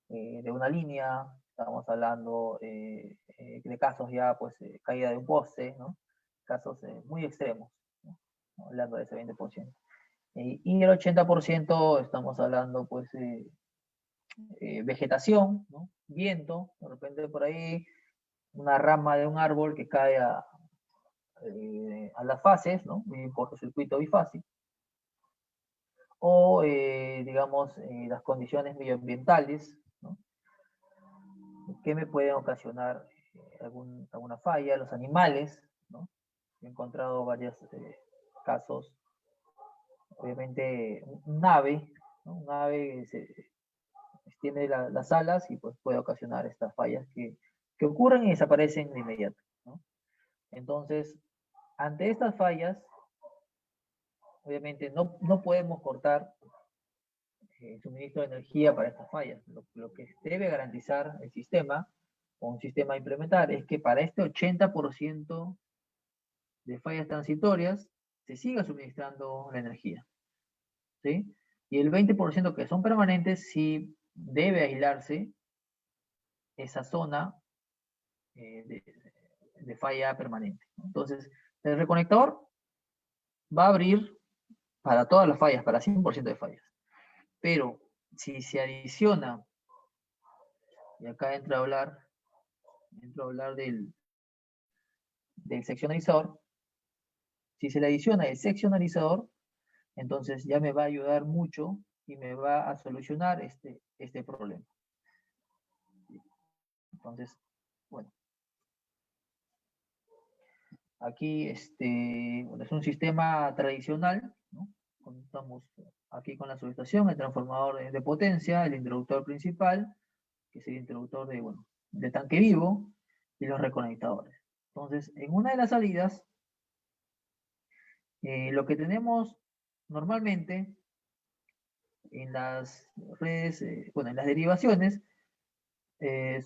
de una línea, estamos hablando de casos ya, pues, caída de un poste, ¿no? Casos muy extremos, ¿no? Hablando de ese 20%. Y el 80% estamos hablando, pues, vegetación, ¿no? Viento, de repente por ahí una rama de un árbol que cae a las fases, ¿no? Un cortocircuito bifásico. O, digamos, las condiciones medioambientales, ¿no? Que me pueden ocasionar alguna falla, los animales, ¿no? He encontrado varios casos, obviamente un ave, ¿no? Un ave se extiende las alas y pues puede ocasionar estas fallas que ocurren y desaparecen de inmediato, ¿no? Entonces, ante estas fallas, obviamente no podemos cortar el suministro de energía para estas fallas. Lo que debe garantizar el sistema, o un sistema a implementar, es que para este 80% de fallas transitorias se siga suministrando la energía, ¿sí? Y el 20% que son permanentes, sí debe aislarse esa zona de falla permanente. Entonces, el reconector va a abrir para todas las fallas, para 100% de fallas. Pero si se adiciona, y acá entro a hablar del seccionalizador, si se le adiciona el seccionalizador, entonces ya me va a ayudar mucho y me va a solucionar este problema. Entonces, bueno. Aquí es un sistema tradicional, ¿no? Contamos aquí con la subestación, el transformador de potencia, el interruptor principal, que es el interruptor de tanque vivo, y los reconectadores. Entonces, en una de las salidas, lo que tenemos normalmente en las redes, en las derivaciones,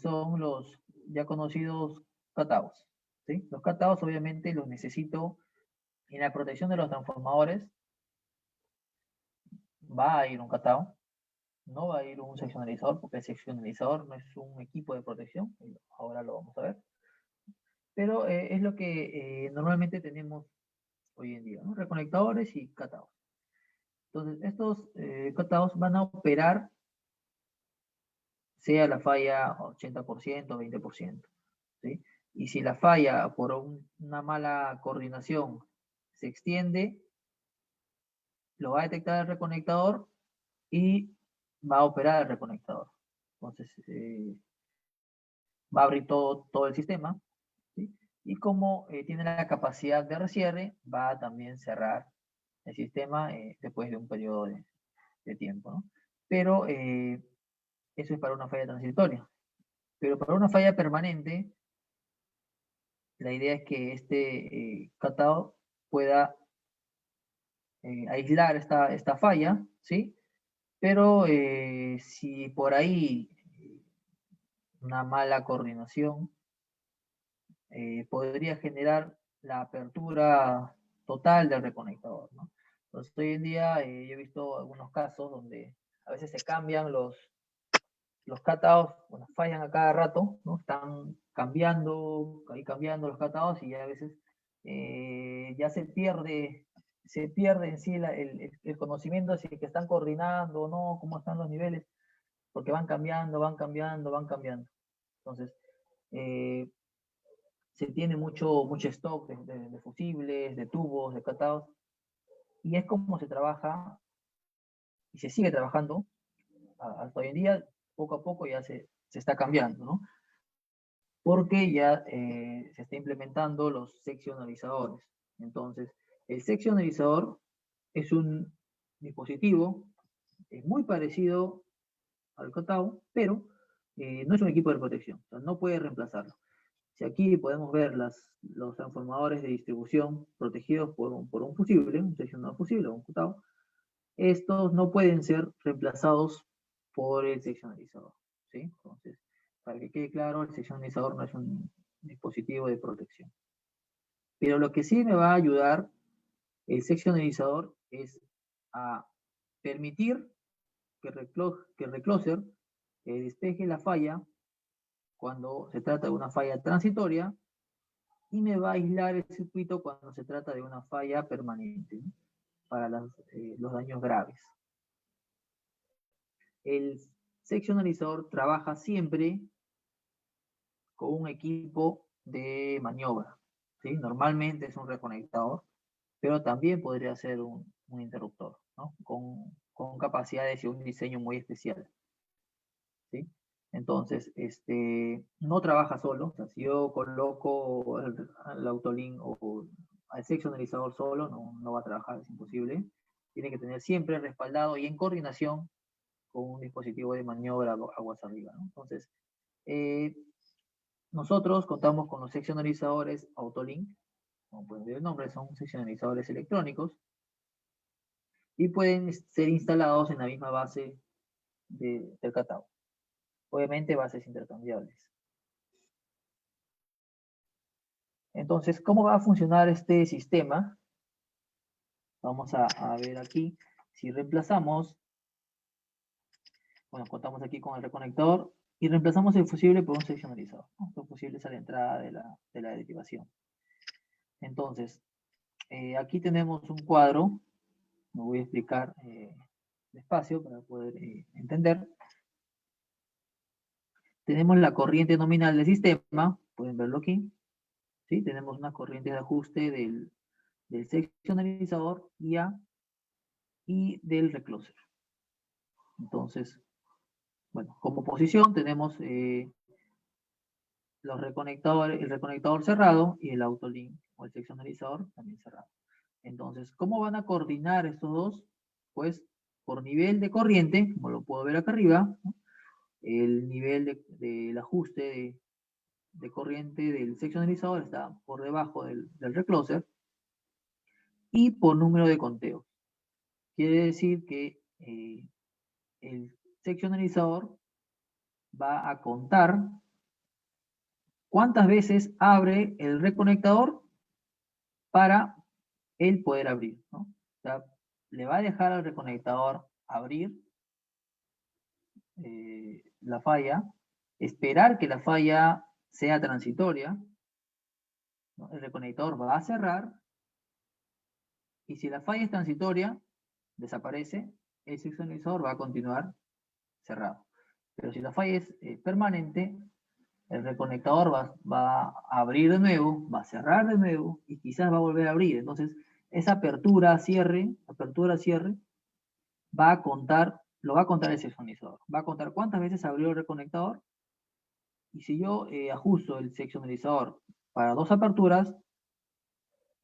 son los ya conocidos catados, ¿sí? Los catados obviamente los necesito en la protección de los transformadores. Va a ir un catado, no va a ir un seccionalizador, porque el seccionalizador no es un equipo de protección, ahora lo vamos a ver, pero es lo que normalmente tenemos hoy en día, ¿no? Reconectadores y catados. Entonces, estos catados van a operar, sea la falla 80%, 20%, ¿sí? Y si la falla por una mala coordinación se extiende, lo va a detectar el reconectador y va a operar el reconectador. Entonces, va a abrir todo el sistema, ¿sí? Y como tiene la capacidad de recierre, va a también cerrar el sistema después de un periodo de tiempo, ¿no? Pero eso es para una falla transitoria. Pero para una falla permanente, la idea es que este catado pueda aislar esta falla, ¿sí? Pero si por ahí una mala coordinación podría generar la apertura total del reconectador, ¿no? Entonces, hoy en día yo he visto algunos casos donde a veces se cambian los catados, fallan a cada rato, ¿no? Están cambiando los catados y a veces ya se pierde en sí el conocimiento si que están coordinando o no, cómo están los niveles, porque van cambiando. Entonces, se tiene mucho stock de fusibles, de tubos, de catados, y es como se trabaja y se sigue trabajando hasta hoy en día. Poco a poco ya se está cambiando, ¿no? Porque ya se está implementando los seccionalizadores. Entonces, el seccionalizador es un dispositivo es muy parecido al Cotao, pero no es un equipo de protección, o sea, no puede reemplazarlo. Si aquí podemos ver los transformadores de distribución protegidos por un fusible, un seccionador fusible o un Cotao, estos no pueden ser reemplazados por el seccionalizador, ¿sí? Entonces, para que quede claro, el seccionalizador no es un dispositivo de protección. Pero lo que sí me va a ayudar el seccionalizador es a permitir que el recloser despeje la falla cuando se trata de una falla transitoria y me va a aislar el circuito cuando se trata de una falla permanente, ¿no? Para los daños graves. El seccionalizador trabaja siempre con un equipo de maniobra, ¿sí? Normalmente es un reconectador, pero también podría ser un interruptor, ¿no? Con capacidades y un diseño muy especial, ¿sí? Entonces, no trabaja solo. O sea, si yo coloco el Autolink o al seccionalizador solo, no va a trabajar, es imposible. Tiene que tener siempre respaldado y en coordinación con un dispositivo de maniobra aguas arriba, ¿no? Entonces, nosotros contamos con los seccionalizadores Autolink, como pueden ver el nombre, son seccionalizadores electrónicos, y pueden ser instalados en la misma base del catálogo. Obviamente bases intercambiables. Entonces, ¿cómo va a funcionar este sistema? Vamos a ver aquí. Si reemplazamos, bueno, contamos aquí con el reconector y reemplazamos el fusible por un seccionalizador, ¿no? El fusible es a la entrada de la derivación. Entonces, aquí tenemos un cuadro. Me voy a explicar despacio para poder entender. Tenemos la corriente nominal del sistema, pueden verlo aquí, ¿sí? Tenemos una corriente de ajuste del seccionalizador y del recloser. Entonces, bueno, como posición tenemos los reconectadores, el reconectador cerrado y el autolink o el seccionalizador también cerrado. Entonces, ¿cómo van a coordinar estos dos? Pues por nivel de corriente, como lo puedo ver acá arriba, ¿no? El nivel del ajuste de corriente del seccionalizador está por debajo del recloser, y por número de conteo. Quiere decir que el seccionalizador va a contar cuántas veces abre el reconectador para él poder abrir, ¿no? O sea, le va a dejar al reconectador abrir la falla, esperar que la falla sea transitoria, ¿no? El reconectador va a cerrar, y si la falla es transitoria, desaparece, el seccionalizador va a continuar cerrado. Pero si la falla es permanente, el reconectador va a abrir de nuevo, va a cerrar de nuevo y quizás va a volver a abrir. Entonces, esa apertura, cierre, va a contar, lo va a contar el seccionalizador. Va a contar cuántas veces abrió el reconectador, y si yo ajusto el seccionalizador para 2 aperturas,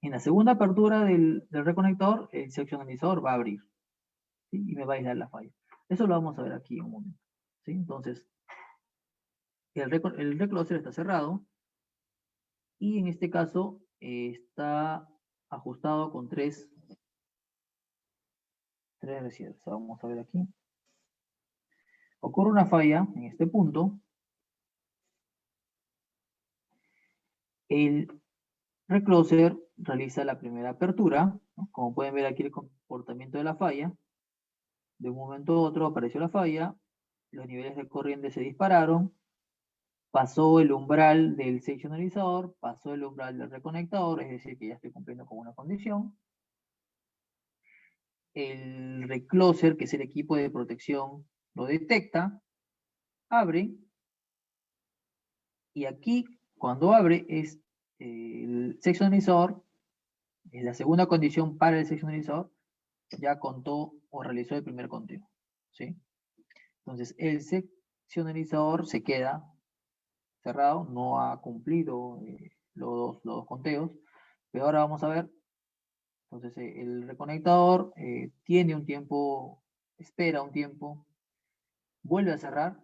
en la segunda apertura del reconectador, el seccionalizador va a abrir, ¿sí? Y me va a aislar la falla. Eso lo vamos a ver aquí en un momento, ¿sí? Entonces, el recloser está cerrado, y en este caso está ajustado con tres residuos. Vamos a ver aquí. Ocurre una falla en este punto. El recloser realiza la primera apertura, ¿no? Como pueden ver aquí el comportamiento de la falla. De un momento a otro apareció la falla, los niveles de corriente se dispararon, pasó el umbral del seccionalizador, pasó el umbral del reconectador, es decir, que ya estoy cumpliendo con una condición. El recloser, que es el equipo de protección, lo detecta, abre, y aquí, cuando abre, es el seccionalizador, es la segunda condición para el seccionalizador, ya contó o realizó el primer conteo, ¿sí? Entonces, el seccionalizador se queda cerrado, no ha cumplido los dos conteos, pero ahora vamos a ver. Entonces, el reconectador tiene un tiempo espera un tiempo, vuelve a cerrar,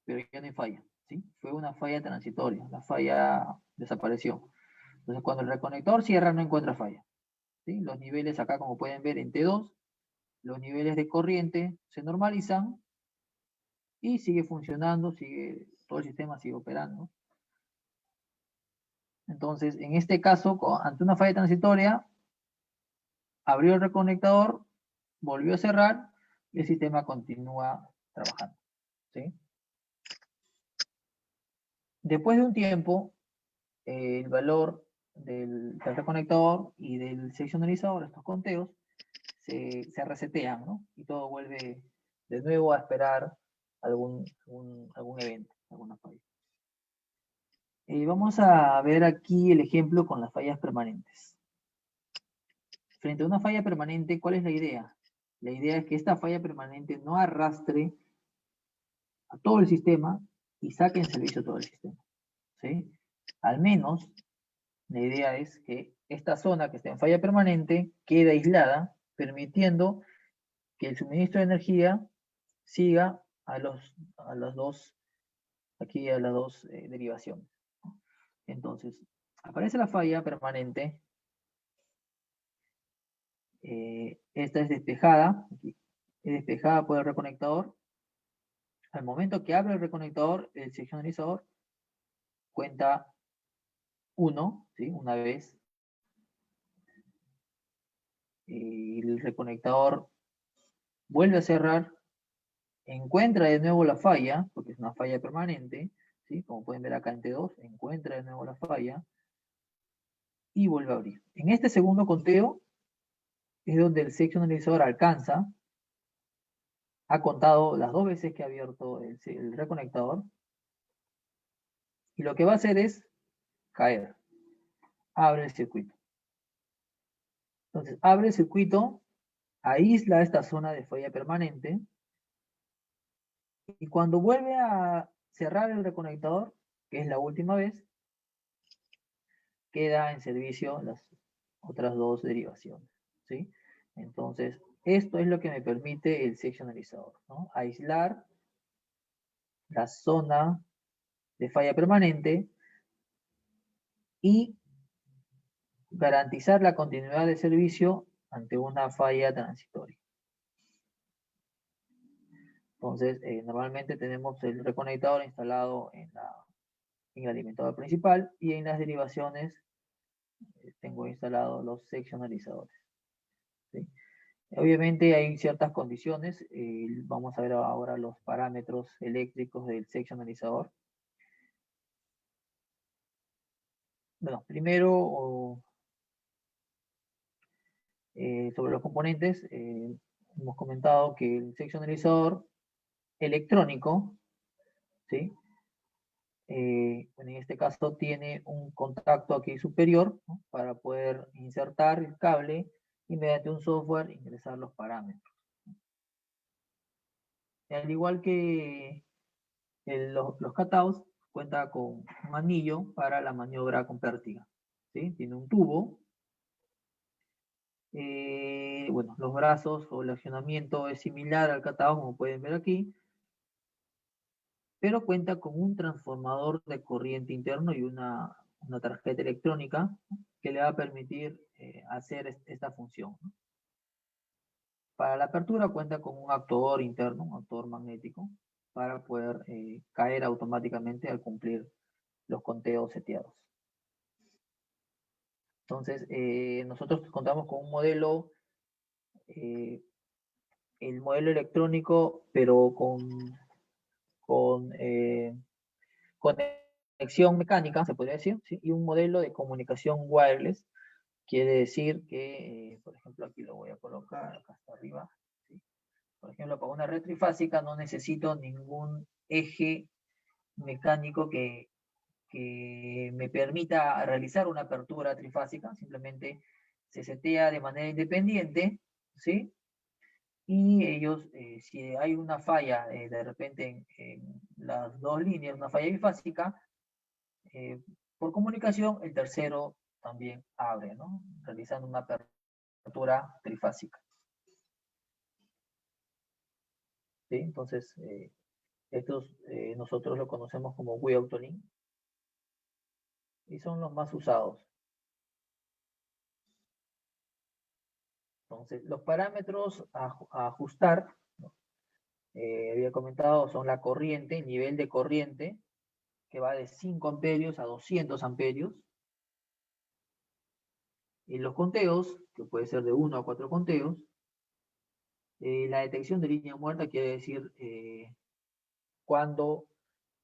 pero ya no hay falla, ¿sí? Fue una falla transitoria, la falla desapareció. Entonces, cuando el reconector cierra, no encuentra falla, ¿sí? Los niveles acá, como pueden ver, en T2, los niveles de corriente se normalizan y sigue funcionando, todo el sistema sigue operando. Entonces, en este caso, ante una falla transitoria, abrió el reconectador, volvió a cerrar y el sistema continúa trabajando, ¿sí? Después de un tiempo, el valor del reconectador y del seccionalizador, estos conteos, se resetean, ¿no? Y todo vuelve de nuevo a esperar algún evento, alguna falla. Vamos a ver aquí el ejemplo con las fallas permanentes. Frente a una falla permanente, ¿cuál es la idea? La idea es que esta falla permanente no arrastre a todo el sistema y saque en servicio todo el sistema, ¿sí? Al menos, la idea es que esta zona que está en falla permanente quede aislada, permitiendo que el suministro de energía siga a las dos derivaciones. Entonces, aparece la falla permanente. Esta es despejada, es despejada por el reconectador. Al momento que abre el reconectador, el seccionalizador cuenta 1, ¿sí? Una vez. El reconectador vuelve a cerrar, encuentra de nuevo la falla, porque es una falla permanente, ¿sí? Como pueden ver acá en T2, encuentra de nuevo la falla y vuelve a abrir. En este segundo conteo es donde el seccionalizador alcanza, ha contado las 2 veces que ha abierto el reconectador, y lo que va a hacer es caer, abre el circuito. Entonces, abre el circuito, aísla esta zona de falla permanente, y cuando vuelve a cerrar el reconectador, que es la última vez, queda en servicio las otras 2 derivaciones, ¿sí? Entonces, esto es lo que me permite el seccionalizador, ¿no? Aislar la zona de falla permanente y garantizar la continuidad de servicio ante una falla transitoria. Entonces, normalmente tenemos el reconectador instalado en el alimentador principal y en las derivaciones tengo instalados los seccionalizadores, ¿sí? Obviamente hay ciertas condiciones, vamos a ver ahora los parámetros eléctricos del seccionalizador. Bueno, primero sobre los componentes, hemos comentado que el seccionalizador electrónico, ¿sí? Bueno, en este caso tiene un contacto aquí superior, ¿no? Para poder insertar el cable y mediante un software ingresar los parámetros. Al igual que los catados, cuenta con un anillo para la maniobra con pértiga, ¿sí? Tiene un tubo. Bueno, los brazos o el accionamiento es similar al catado, como pueden ver aquí, pero cuenta con un transformador de corriente interno y una tarjeta electrónica que le va a permitir hacer esta función, ¿no? Para la apertura cuenta con un actuador interno, un actuador magnético, para poder caer automáticamente al cumplir los conteos seteados. Entonces, nosotros contamos con un modelo, el modelo electrónico, pero con conexión mecánica, se podría decir, ¿sí? Y un modelo de comunicación wireless. Quiere decir que, por ejemplo, aquí lo voy a colocar, acá hasta arriba, ¿sí? Por ejemplo, para una red trifásica no necesito ningún eje mecánico que me permita realizar una apertura trifásica, simplemente se setea de manera independiente, ¿sí? Y ellos, si hay una falla de repente en las 2 líneas, una falla bifásica, por comunicación el tercero también abre, ¿no? Realizando una apertura trifásica. ¿sí? Entonces, estos nosotros lo conocemos como WIA Autolink y son los más usados. Entonces, los parámetros a ajustar, ¿no? Había comentado, son la corriente, el nivel de corriente, que va de 5 amperios a 200 amperios. Y los conteos, que puede ser de 1 a 4 conteos. La detección de línea muerta quiere decir cuándo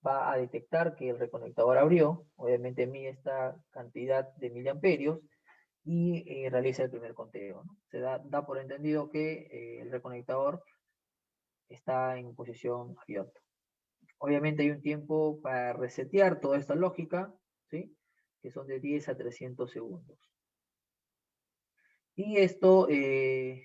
va a detectar que el reconectador abrió. Obviamente mide esta cantidad de miliamperios y realiza el primer conteo, ¿no? Se da por entendido que el reconectador está en posición abierta. Obviamente hay un tiempo para resetear toda esta lógica, ¿sí? Que son de 10 a 300 segundos. Y esto es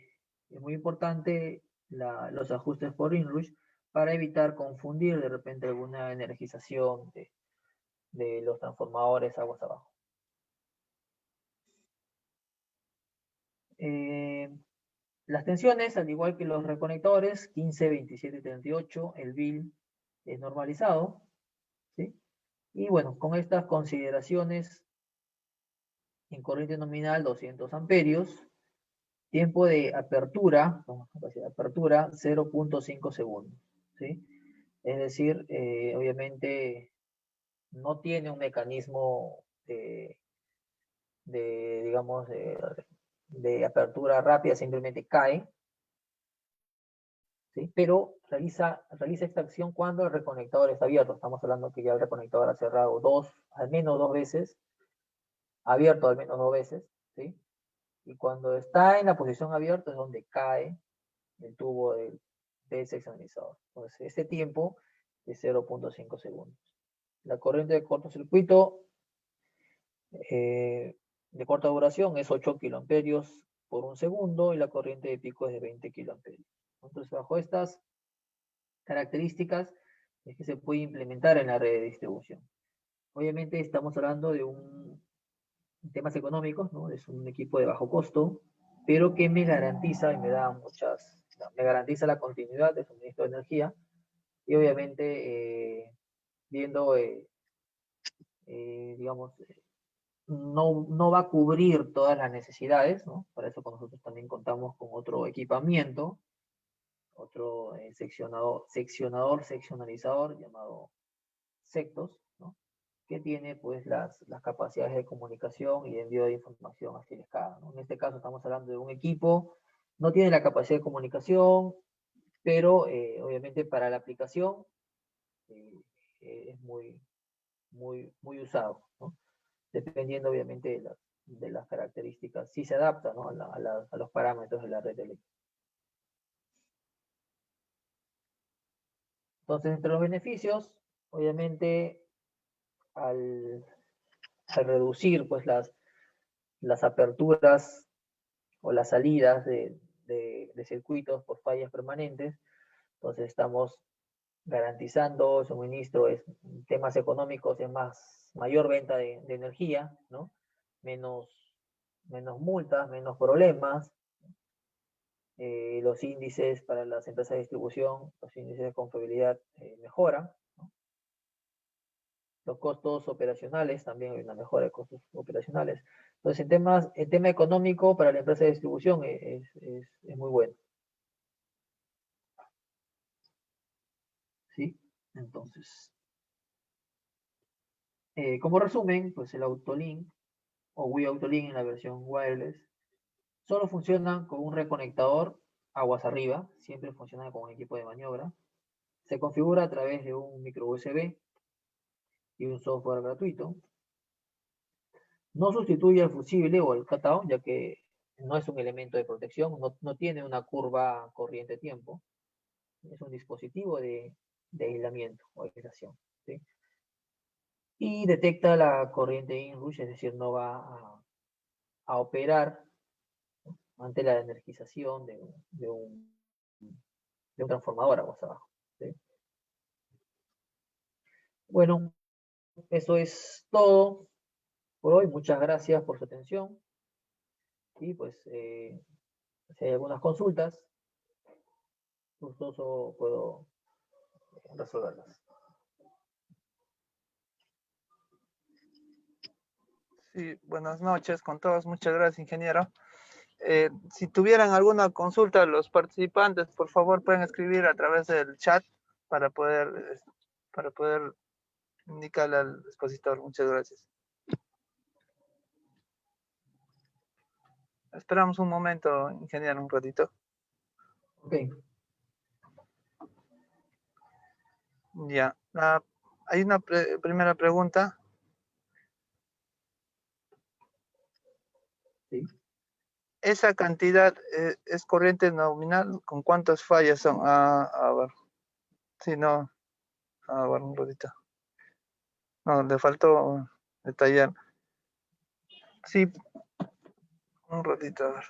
muy importante, los ajustes por inrush, para evitar confundir de repente alguna energización de los transformadores aguas abajo. Las tensiones, al igual que los reconectores, 15, 27 y 38, el bill es normalizado, ¿sí? Y bueno, con estas consideraciones, en corriente nominal 200 amperios, tiempo de apertura, capacidad de apertura 0.5 segundos, ¿sí? Es decir, obviamente no tiene un mecanismo digamos, de apertura rápida, simplemente cae, ¿sí? Pero realiza esta acción cuando el reconectador está abierto. Estamos hablando que ya el reconectador ha cerrado al menos dos veces, abierto al menos dos veces, ¿sí? Y cuando está en la posición abierta es donde cae el tubo del seccionalizador. Entonces, este tiempo es 0.5 segundos. La corriente de cortocircuito de corta duración es 8 kiloamperios por un segundo y la corriente de pico es de 20 kiloamperios. Entonces, bajo estas características es que se puede implementar en la red de distribución. Obviamente estamos hablando de temas económicos, ¿no? Es un equipo de bajo costo, pero que me garantiza y me garantiza la continuidad de suministro de energía y obviamente viendo, digamos, no va a cubrir todas las necesidades, ¿no? Para eso nosotros también contamos con otro equipamiento, otro seccionalizador llamado Sectos, ¿no? Que tiene pues las capacidades de comunicación y de envío de información hacia el SCADA, ¿no? En este caso estamos hablando de un equipo, no tiene la capacidad de comunicación, pero obviamente para la aplicación es muy usado, ¿no? Dependiendo obviamente de las características, si se adapta, ¿no? a los parámetros de la red eléctrica. Entonces, entre los beneficios, obviamente, al reducir pues las aperturas o las salidas de circuitos por fallas permanentes, entonces estamos garantizando suministro, temas económicos, es mayor venta de energía, ¿no? Menos multas, menos problemas. Los índices para las empresas de distribución, los índices de confiabilidad mejoran, ¿no? Los costos operacionales, también hay una mejora de costos operacionales. Entonces, el tema económico para la empresa de distribución es muy bueno. ¿Sí? Entonces, como resumen, pues el Autolink o WIA Autolink en la versión wireless solo funciona con un reconectador aguas arriba, siempre funciona con un equipo de maniobra. Se configura a través de un micro USB y un software gratuito. No sustituye al fusible o al cut-out, ya que no es un elemento de protección, no tiene una curva corriente-tiempo. Es un dispositivo de aislamiento o aislación, ¿sí? Y detecta la corriente inrush, es decir, no va a operar, ¿no? Ante la energización de un transformador aguas abajo, ¿sí? Bueno, eso es todo por hoy. Muchas gracias por su atención. Y pues, si hay algunas consultas, gustoso puedo resolverlas. Sí, buenas noches con todos. Muchas gracias, ingeniero. Si tuvieran alguna consulta, los participantes, por favor, pueden escribir a través del chat para poder indicarle al expositor. Muchas gracias. Esperamos un momento, ingeniero, un ratito. Ok. Ya. Hay una primera pregunta. Sí. ¿Esa cantidad es corriente nominal? ¿Con cuántas fallas son? A ver. Sí, no. A ver, un ratito. No, le faltó detallar. Sí, un ratito, a ver.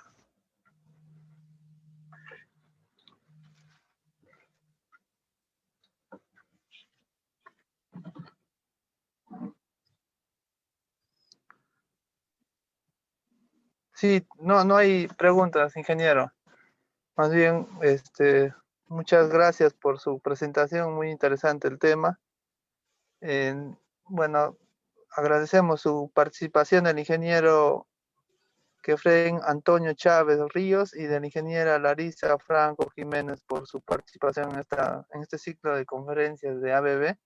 Sí, no hay preguntas, ingeniero. Más bien, muchas gracias por su presentación, muy interesante el tema. Bueno, agradecemos su participación del ingeniero Kefren Antonio Chávez Ríos y de la ingeniera Larisa Franco Jiménez por su participación en este ciclo de conferencias de ABB.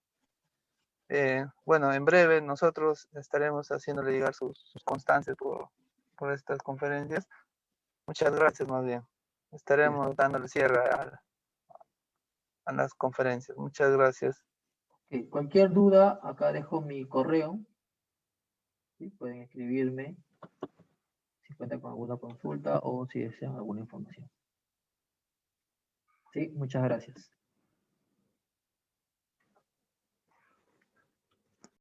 Bueno, en breve nosotros estaremos haciéndole llegar sus constancias por estas conferencias. Muchas gracias, más bien. Estaremos dándole cierre a las conferencias. Muchas gracias. Ok, cualquier duda, acá dejo mi correo. ¿Sí? Pueden escribirme si cuentan con alguna consulta o si desean alguna información. Sí, muchas gracias.